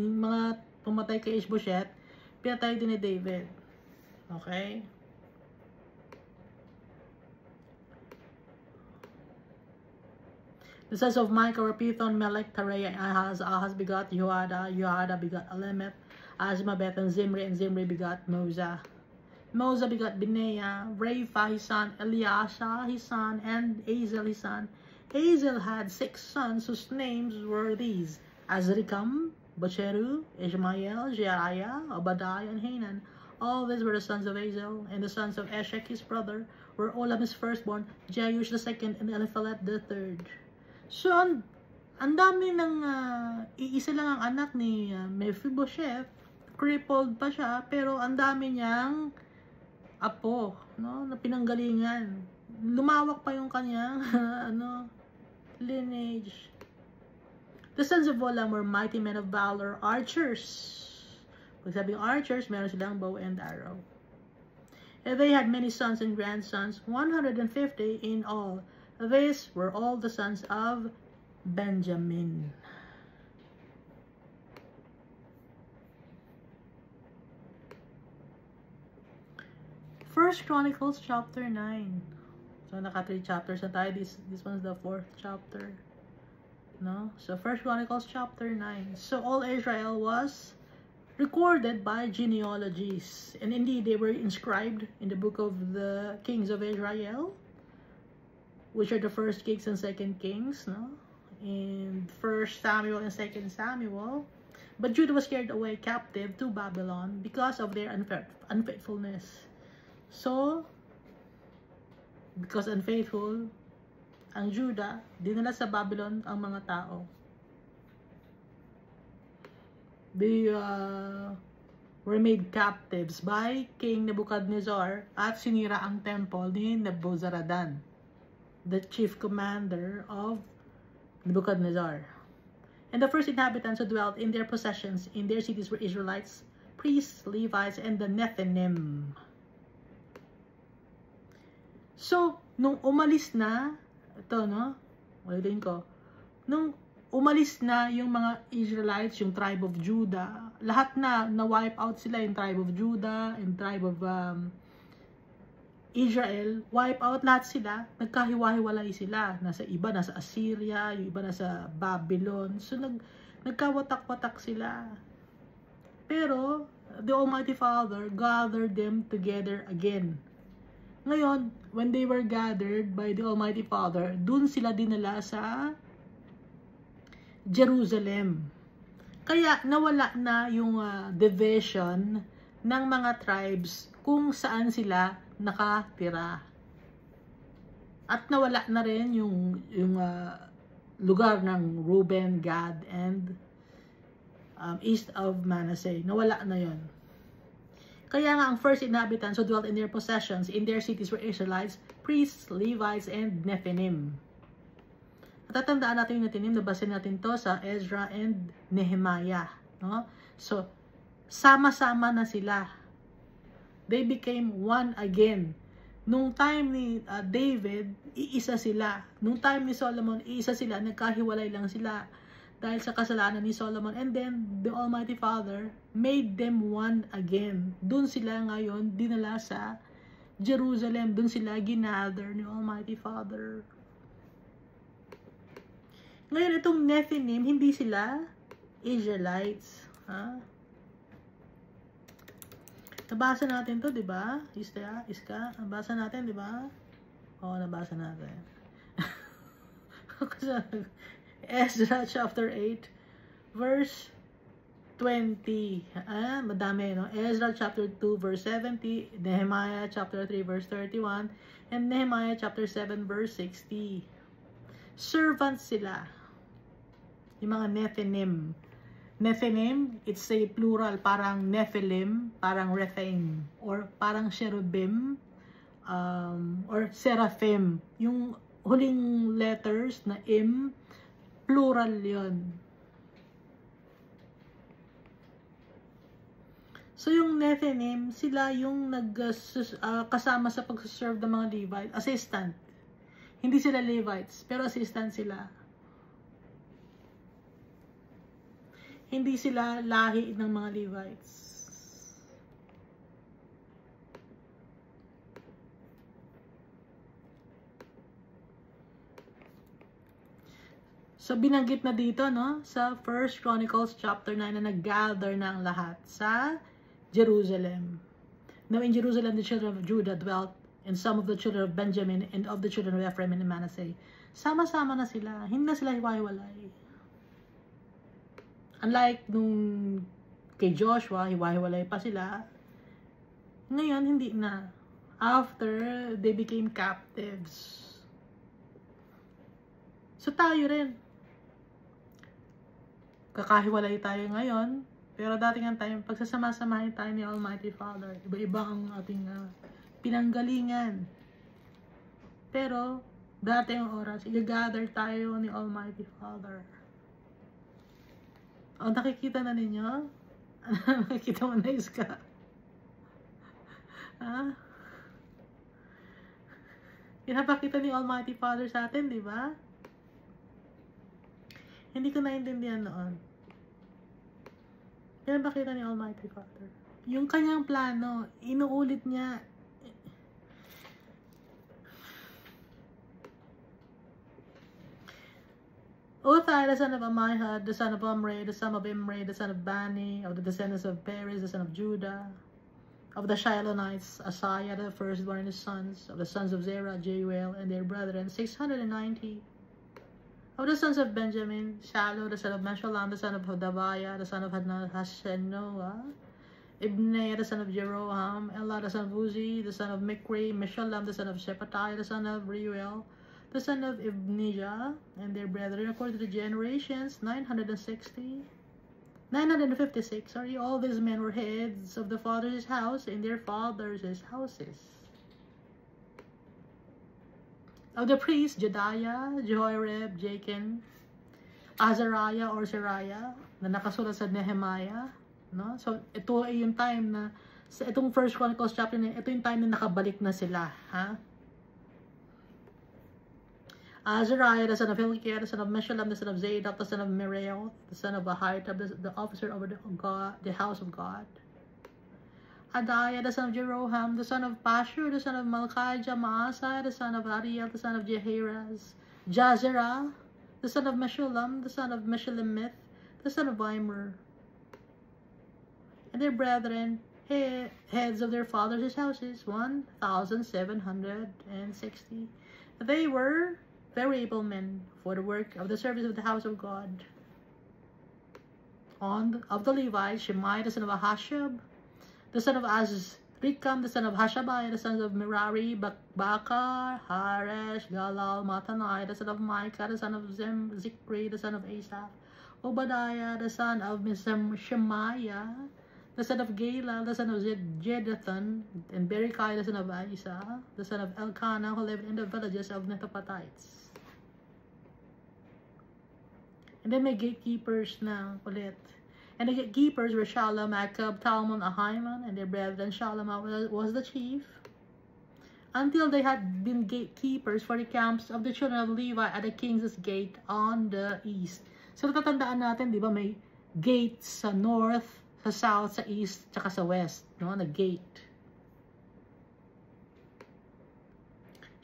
yung mga pumatay kay Ishbosheth, pinatay din ni David. Okay? The sons of Micah were Pithon, Melech, Tereah, and Ahaz. Ahaz begot Jehoiada. Jehoiada begot Alemeth, Azmaveth, and Zimri begot Moza. Moza begot Benaiah, Rapha his son, Eliasha his son, and Azel his son. Azel had 6 sons whose names were these: Azrikam, Bocheru, Ishmael, Jeriah, Obadiah, and Hanan. All these were the sons of Azel, and the sons of Eshek his brother were Olam his firstborn, Jeush the second, and Eliphalet the third. So, ang dami ng iisa lang ang anak ni Mephibosheth, crippled pa siya, pero ang dami niyang apo, no, na pinanggalingan. Lumawak pa yung kanyang lineage. The sons of Olam were mighty men of valor, archers. Pag sabing archers, meron silang bow and arrow. And they had many sons and grandsons, 150 in all. These were all the sons of Benjamin. First Chronicles chapter 9. So naka 3 chapters na tayo. This one's the 4th chapter. No? So First Chronicles chapter 9. So all Israel was recorded by genealogies, and indeed they were inscribed in the book of the kings of Israel, which are the first Kings and second Kings, no? In 1 Samuel and 2 Samuel. But Judah was carried away captive to Babylon because of their unfaithfulness. So, because unfaithful ang Judah, dinala sa Babylon ang mga tao. They were made captives by King Nebuchadnezzar at sinira ang temple ni Nebuzaradan, the chief commander of Nebuchadnezzar. And the first inhabitants who dwelt in their possessions in their cities were Israelites, priests, Levites, and the Nethinim. So, nung umalis na, ito, no? Ulitin ko. Nung umalis na yung mga Israelites, yung tribe of Judah, lahat na-wipe out sila, yung tribe of Judah, yung tribe of Israel, wipe out lahat sila, nagkahiwa-hiwalay sila. Nasa iba, nasa Assyria, yung iba nasa Babylon. So, nagkawatak-watak sila. Pero, the Almighty Father gathered them together again. Ngayon, when they were gathered by the Almighty Father, dun sila dinala sa Jerusalem. Kaya nawala na yung division ng mga tribes kung saan sila nakatira. At nawala na rin yung lugar ng Reuben, Gad, and east of Manasseh. Nawala na yon. Kaya nga ang first inhabitants who dwelt in their possessions, in their cities were Israelites, priests, Levites, and Nethinim. Natatandaan natin yung Nethinim, nabasin natin to sa Ezra and Nehemiah. No? So, sama-sama na sila. They became one again. Nung time ni David, iisa sila. Nung time ni Solomon, iisa sila. Nagkahiwalay lang sila dahil sa kasalanan ni Solomon. And then, the Almighty Father made them one again. Doon sila ngayon dinala sa Jerusalem. Doon sila ginather ni Almighty Father. Ngayon, itong Nephilim, hindi sila Israelites. Ha? Nabasa natin to, di ba? Iska, nabasa natin, di ba? Oo, nabasa natin. Ezra chapter 8, verse 20. Madami, no? Ezra chapter 2, verse 70, Nehemiah chapter 3, verse 31, and Nehemiah chapter 7, verse 60. Servants sila. Yung mga Nephilim. Nephilim, it's a plural, parang Nephilim, parang Rephaim, or parang Cherubim, or Seraphim. Yung huling letters na M, plural yon. So yung Nephilim, sila yung kasama sa pag-serve ng mga Levites, assistant. Hindi sila Levites, pero assistant sila. Hindi sila lahi ng mga Levites. So, binanggit na dito, no? Sa 1 Chronicles chapter 9 na nag-gather na ang lahat sa Jerusalem. Now, in Jerusalem, the children of Judah dwelt, and some of the children of Benjamin, and of the children of Ephraim and Manasseh. Sama-sama na sila. Hindi na sila hiwa-hiwalay. Unlike nung kay Joshua, hiwa-hiwalay pa sila. Ngayon, hindi na. After they became captives. So tayo rin. Kakahiwalay tayo ngayon. Pero dati nga tayo, pagsasama-samahin tayo ni Almighty Father. Iba-iba ang ating pinanggalingan. Pero, dati ang oras, i-gather tayo ni Almighty Father. O, nakikita na ninyo? Nakikita mo na, Iska? Ha? Pinapakita ni Almighty Father sa atin, di ba? Hindi ko naintindihan noon. Pinapakita ni Almighty Father. Yung kanyang plano, inuulit niya. Uthai, the son of Amihud, the son of Omri, the son of Imri, the son of Bani, of the descendants of Perez, the son of Judah, of the Shilonites, Asaiah, the firstborn, and his sons, of the sons of Zerah, Jeuel, and their brethren, 690. Of the sons of Benjamin, Shalom, the son of Meshullam, the son of Hodaviah, the son of Hashenoah, Ibnei, the son of Jeroham, Elah, the son of Uzi, the son of Mikri, Meshullam, the son of Shephatiah, the son of Reuel, the son of Ibnijah, and their brethren, according to the generations, 956, sorry, all these men were heads of the father's house in their father's houses. Of the priests, Jedaiah, Jehoiarib, Jachin, Azariah or Seraiah, na nakasulat sa Nehemiah, no? So, ito ay yung time na, sa itong 1 Chronicles chapter 9, ito yung time na nakabalik na sila, ha? Azariah, the son of Hilkiah, the son of Meshullam, the son of Zadok, the son of Miriel, the son of Ahitub, the officer over the house of God. Adaiah, the son of Jeroham, the son of Pashur, the son of Malchijah, Maasai, the son of Ariel, the son of Jehiraz, Jazerah, the son of Meshullam, the son of Meshulamith, the son of Immer, and their brethren, heads of their fathers' houses, 1,760. They were very able men for the work of the service of the house of God. Of the Levites, Shemaiah, the son of Ahashab, the son of Azrikam, the son of Hashabai, the sons of Merari, Bakar, Haresh, Galal, Matanai, the son of Micah, the son of Zikri, the son of Asaph, Obadiah, the son of Shemaiah, the son of Galal, the son of Jeduthun, and Berechiah, the son of Isa, the son of Elkanah, who lived in the villages of Netophathites. And then may gatekeepers na ulit. And the gatekeepers were Shallum, Akkub, Talmon, Ahiman, and their brethren. Shallum was the chief, until they had been gatekeepers for the camps of the children of Levi at the king's gate on the east. So natatandaan natin, di ba, may gate sa north, sa south, sa east, tsaka sa west, no? Na gate.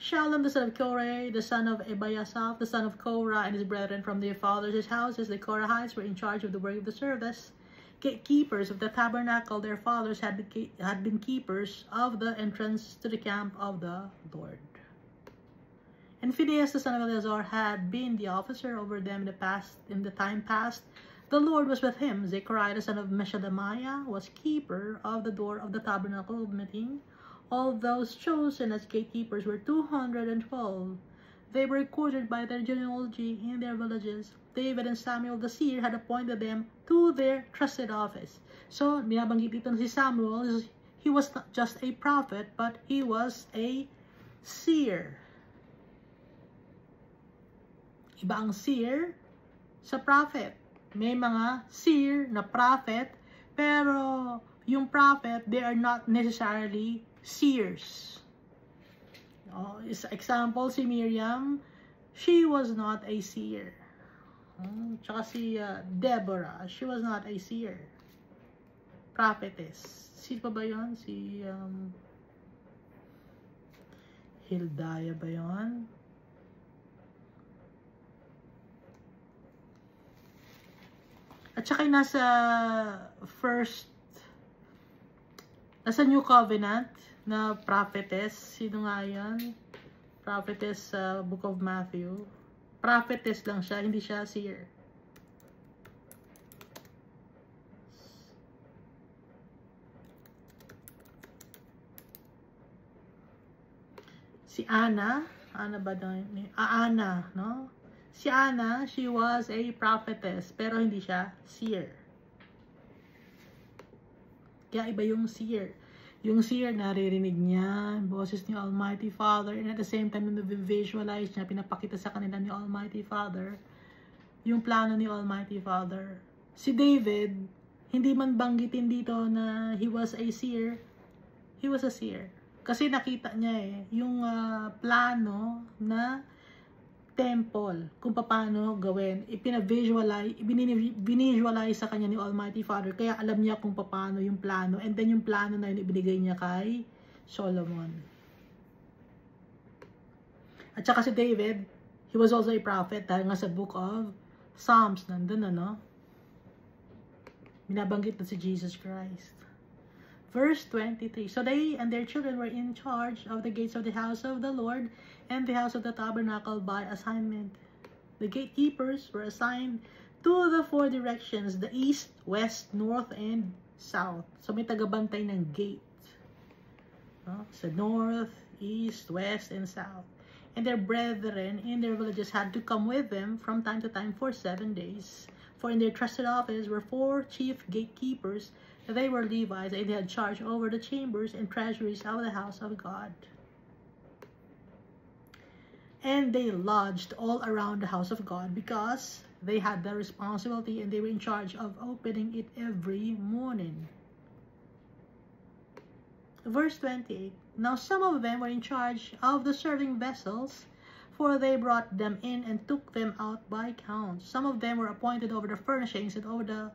Shallum, the son of Korah, the son of Ebiasaph, the son of Korah, and his brethren from their fathers' houses, the Korahites, were in charge of the work of the service. Gatekeepers of the tabernacle, their fathers had been keepers of the entrance to the camp of the Lord. And Phinehas, the son of Eleazar, had been the officer over them in the time past. The Lord was with him. Zechariah, the son of Meshadamiah, was keeper of the door of the tabernacle of meeting. All those chosen as gatekeepers were 212. They were recorded by their genealogy in their villages. David and Samuel the seer had appointed them to their trusted office. So, binabanggit dito si Samuel, he was not just a prophet, but he was a seer. Iba ang seer sa prophet. May mga seer na prophet, pero yung prophet, they are not necessarily seers. Example, si Miriam, she was not a seer. Tsaka si Deborah, she was not a seer. Prophetess. Sino pa ba yun? Si Hildaya ba yun? At saka nasa New Covenant na prophetess. Sino nga yan? Prophetess sa Book of Matthew. Prophetess lang siya, hindi siya seer. Si Anna ba doon? Anna, no? Si Anna, she was a prophetess, pero hindi siya seer. Kaya iba yung seer. Yung seer, naririnig niya boses ni Almighty Father, and at the same time, visualize niya, pinapakita sa kanila ni Almighty Father yung plano ni Almighty Father. Si David, hindi man banggitin dito na he was a seer, he was a seer. Kasi nakita niya yung plano na temple, kung paano gawin, binivisualize sa kanya ni Almighty Father, kaya alam niya kung paano yung plano, and then yung plano na yun ibinigay niya kay Solomon. At saka si David, he was also a prophet, dahil nga sa book of Psalms, nandun binabanggit na si Jesus Christ. Verse 23, so they and their children were in charge of the gates of the house of the Lord and the house of the tabernacle by assignment. The gatekeepers were assigned to the 4 directions, the east, west, north, and south. So may tagabantay ng gate. Sa north, east, west, and south. And their brethren in their villages had to come with them from time to time for 7 days. For in their trusted office were 4 chief gatekeepers. They were Levites, and they had charge over the chambers and treasuries of the house of God. And they lodged all around the house of God, because they had the responsibility and they were in charge of opening it every morning. Verse 28, now some of them were in charge of the serving vessels, for they brought them in and took them out by count. Some of them were appointed over the furnishings and over the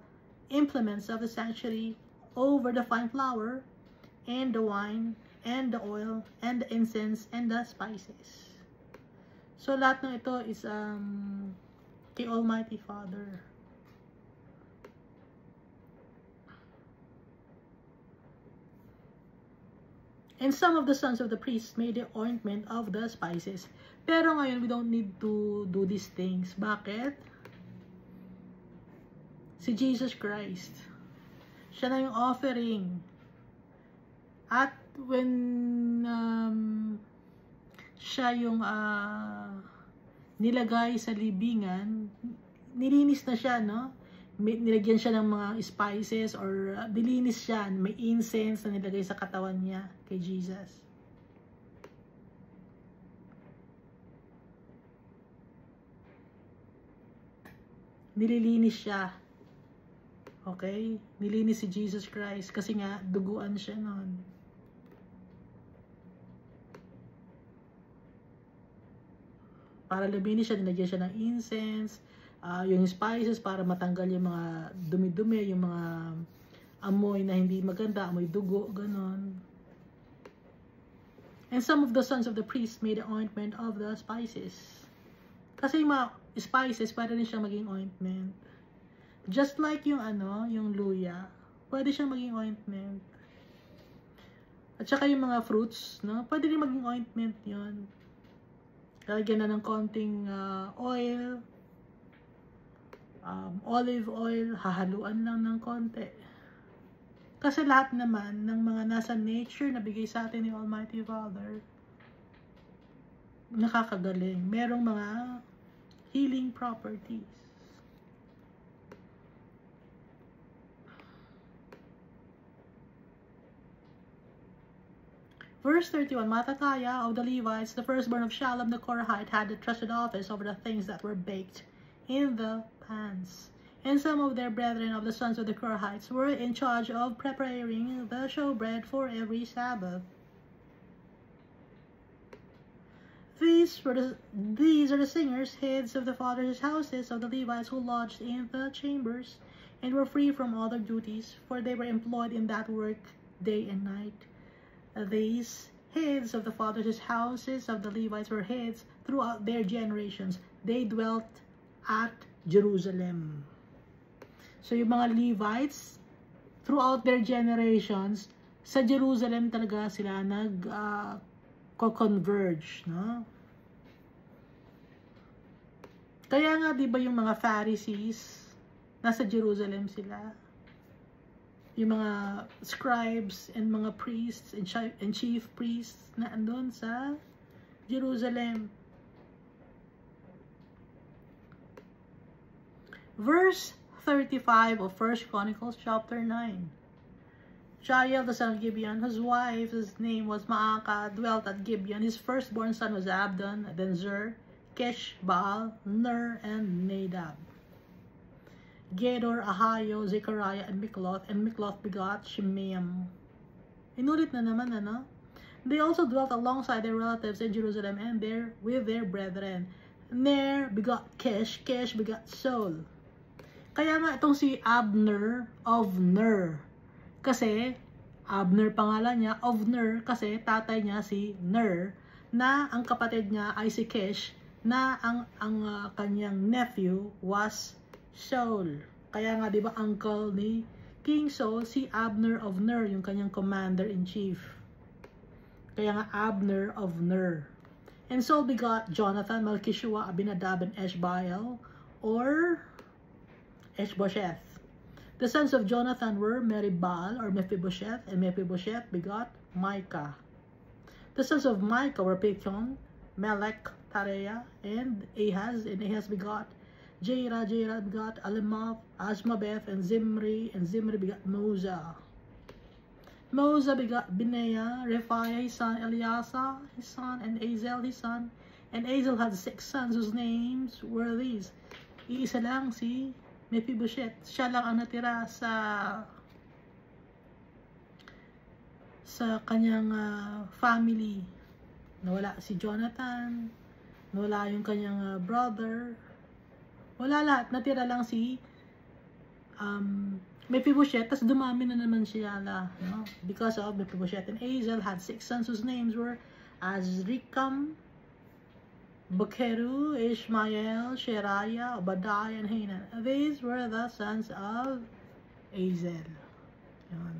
implements of the sanctuary, over the fine flour and the wine and the oil and the incense and the spices. So lahat ng ito is the Almighty Father. And some of the sons of the priests made the ointment of the spices. Pero ngayon, we don't need to do these things. Bakit? Si Jesus Christ, siya na yung offering. At when siya yung nilagay sa libingan, nilinis na siya, no? Nilagyan siya ng mga spices or dilinis siya. May incense na nilagay sa katawan niya kay Jesus. Nililinis siya. Okay? Nilinis si Jesus Christ kasi nga duguan siya nun. Para luminis siya, nilagyan siya ng incense, yung spices para matanggal yung mga dumi-dumi, yung mga amoy na hindi maganda, amoy dugo, ganon. And some of the sons of the priest made the ointment of the spices. Kasi yung mga spices, pwede rin siya maging ointment. Just like yung yung luya, pwede siyang maging ointment. At saka yung mga fruits, no? Pwede rin maging ointment yun. Lalagyan na ng konting oil, olive oil, hahaluan lang ng konti. Kasi lahat naman ng mga nasa nature na bigay sa atin ni Almighty Father, nakakagaling. Merong mga healing properties. Verse 31, Mattathiah of the Levites, the firstborn of Shallum the Korahite, had the trusted office over the things that were baked in the pans. And some of their brethren of the sons of the Korahites were in charge of preparing the showbread for every Sabbath. These are the singers, heads of the fathers' houses of the Levites who lodged in the chambers and were free from all their duties, for they were employed in that work day and night. These heads of the fathers' houses of the Levites were heads throughout their generations. They dwelt at Jerusalem. So yung mga Levites, throughout their generations, sa Jerusalem talaga sila nag-converge, no? Kaya nga, di ba yung mga Pharisees, nasa Jerusalem sila? Yung mga scribes and mga priests and chief priests na andun sa Jerusalem. Verse 35 of 1 Chronicles chapter 9. Jael, the son of Gibeon, whose wife's name was Maacah, dwelt at Gibeon. His firstborn son was Abdon, then Zur, Kish, Baal, Ner, and Nadab. Gedor, Ahio, Zechariah, and Mikloth begot Shimeam. Inulit na naman, ano? They also dwelt alongside their relatives in Jerusalem and there with their brethren. Ner begot Kish, Kish begot Saul. Kaya nga itong si Abner of Ner. Kasi, Abner pangalan niya, of Ner, kasi tatay niya si Ner, na ang kapatid niya ay si Kish, na ang kanyang nephew was Saul. Kaya nga, di ba, uncle ni King Saul, si Abner of Ner, yung kanyang commander-in-chief. Kaya nga, Abner of Ner. And Saul begot Jonathan, Malchishua, Abinadab, and Eshbaal, or Ishbosheth. The sons of Jonathan were Meribal, or Mephibosheth, and Mephibosheth begot Micah. The sons of Micah were Pichon, Melech, Tareah, and Ahaz begot Jaira begot Alamoth, Asmaveth, and Zimri begot Moza. Moza begot Binea, Rephaiah his son, Eliasa his son, and Azel his son. And Azel had 6 sons whose names were these. Iisa lang si Mephibosheth. Siya lang ang natira sa kanyang family. Nawala si Jonathan, nawala yung kanyang brother. Wala lahat. Natira lang si Mephibosheth, tas dumami na naman siya no? Because of Mephibosheth. And Azel had 6 sons whose names were Azrikam, Bokeru, Ishmael, Sheriah, Obadiah, and Hanan. These were the sons of Azel. Yun.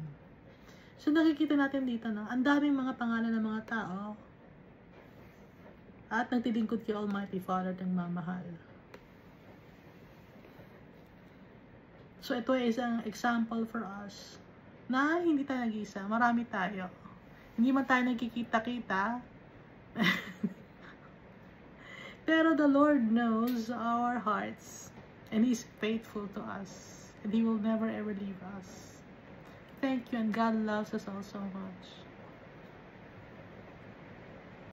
So nakikita natin dito, no? Ang daming mga pangalan ng mga tao at nagtitingkod kay Almighty Father ng mamahal. So, ito ay isang example for us na hindi tayo nag-isa. Marami tayo. Hindi man tayo nagkikita-kita. Pero the Lord knows our hearts and He's faithful to us. And He will never ever leave us. Thank you, and God loves us all so much.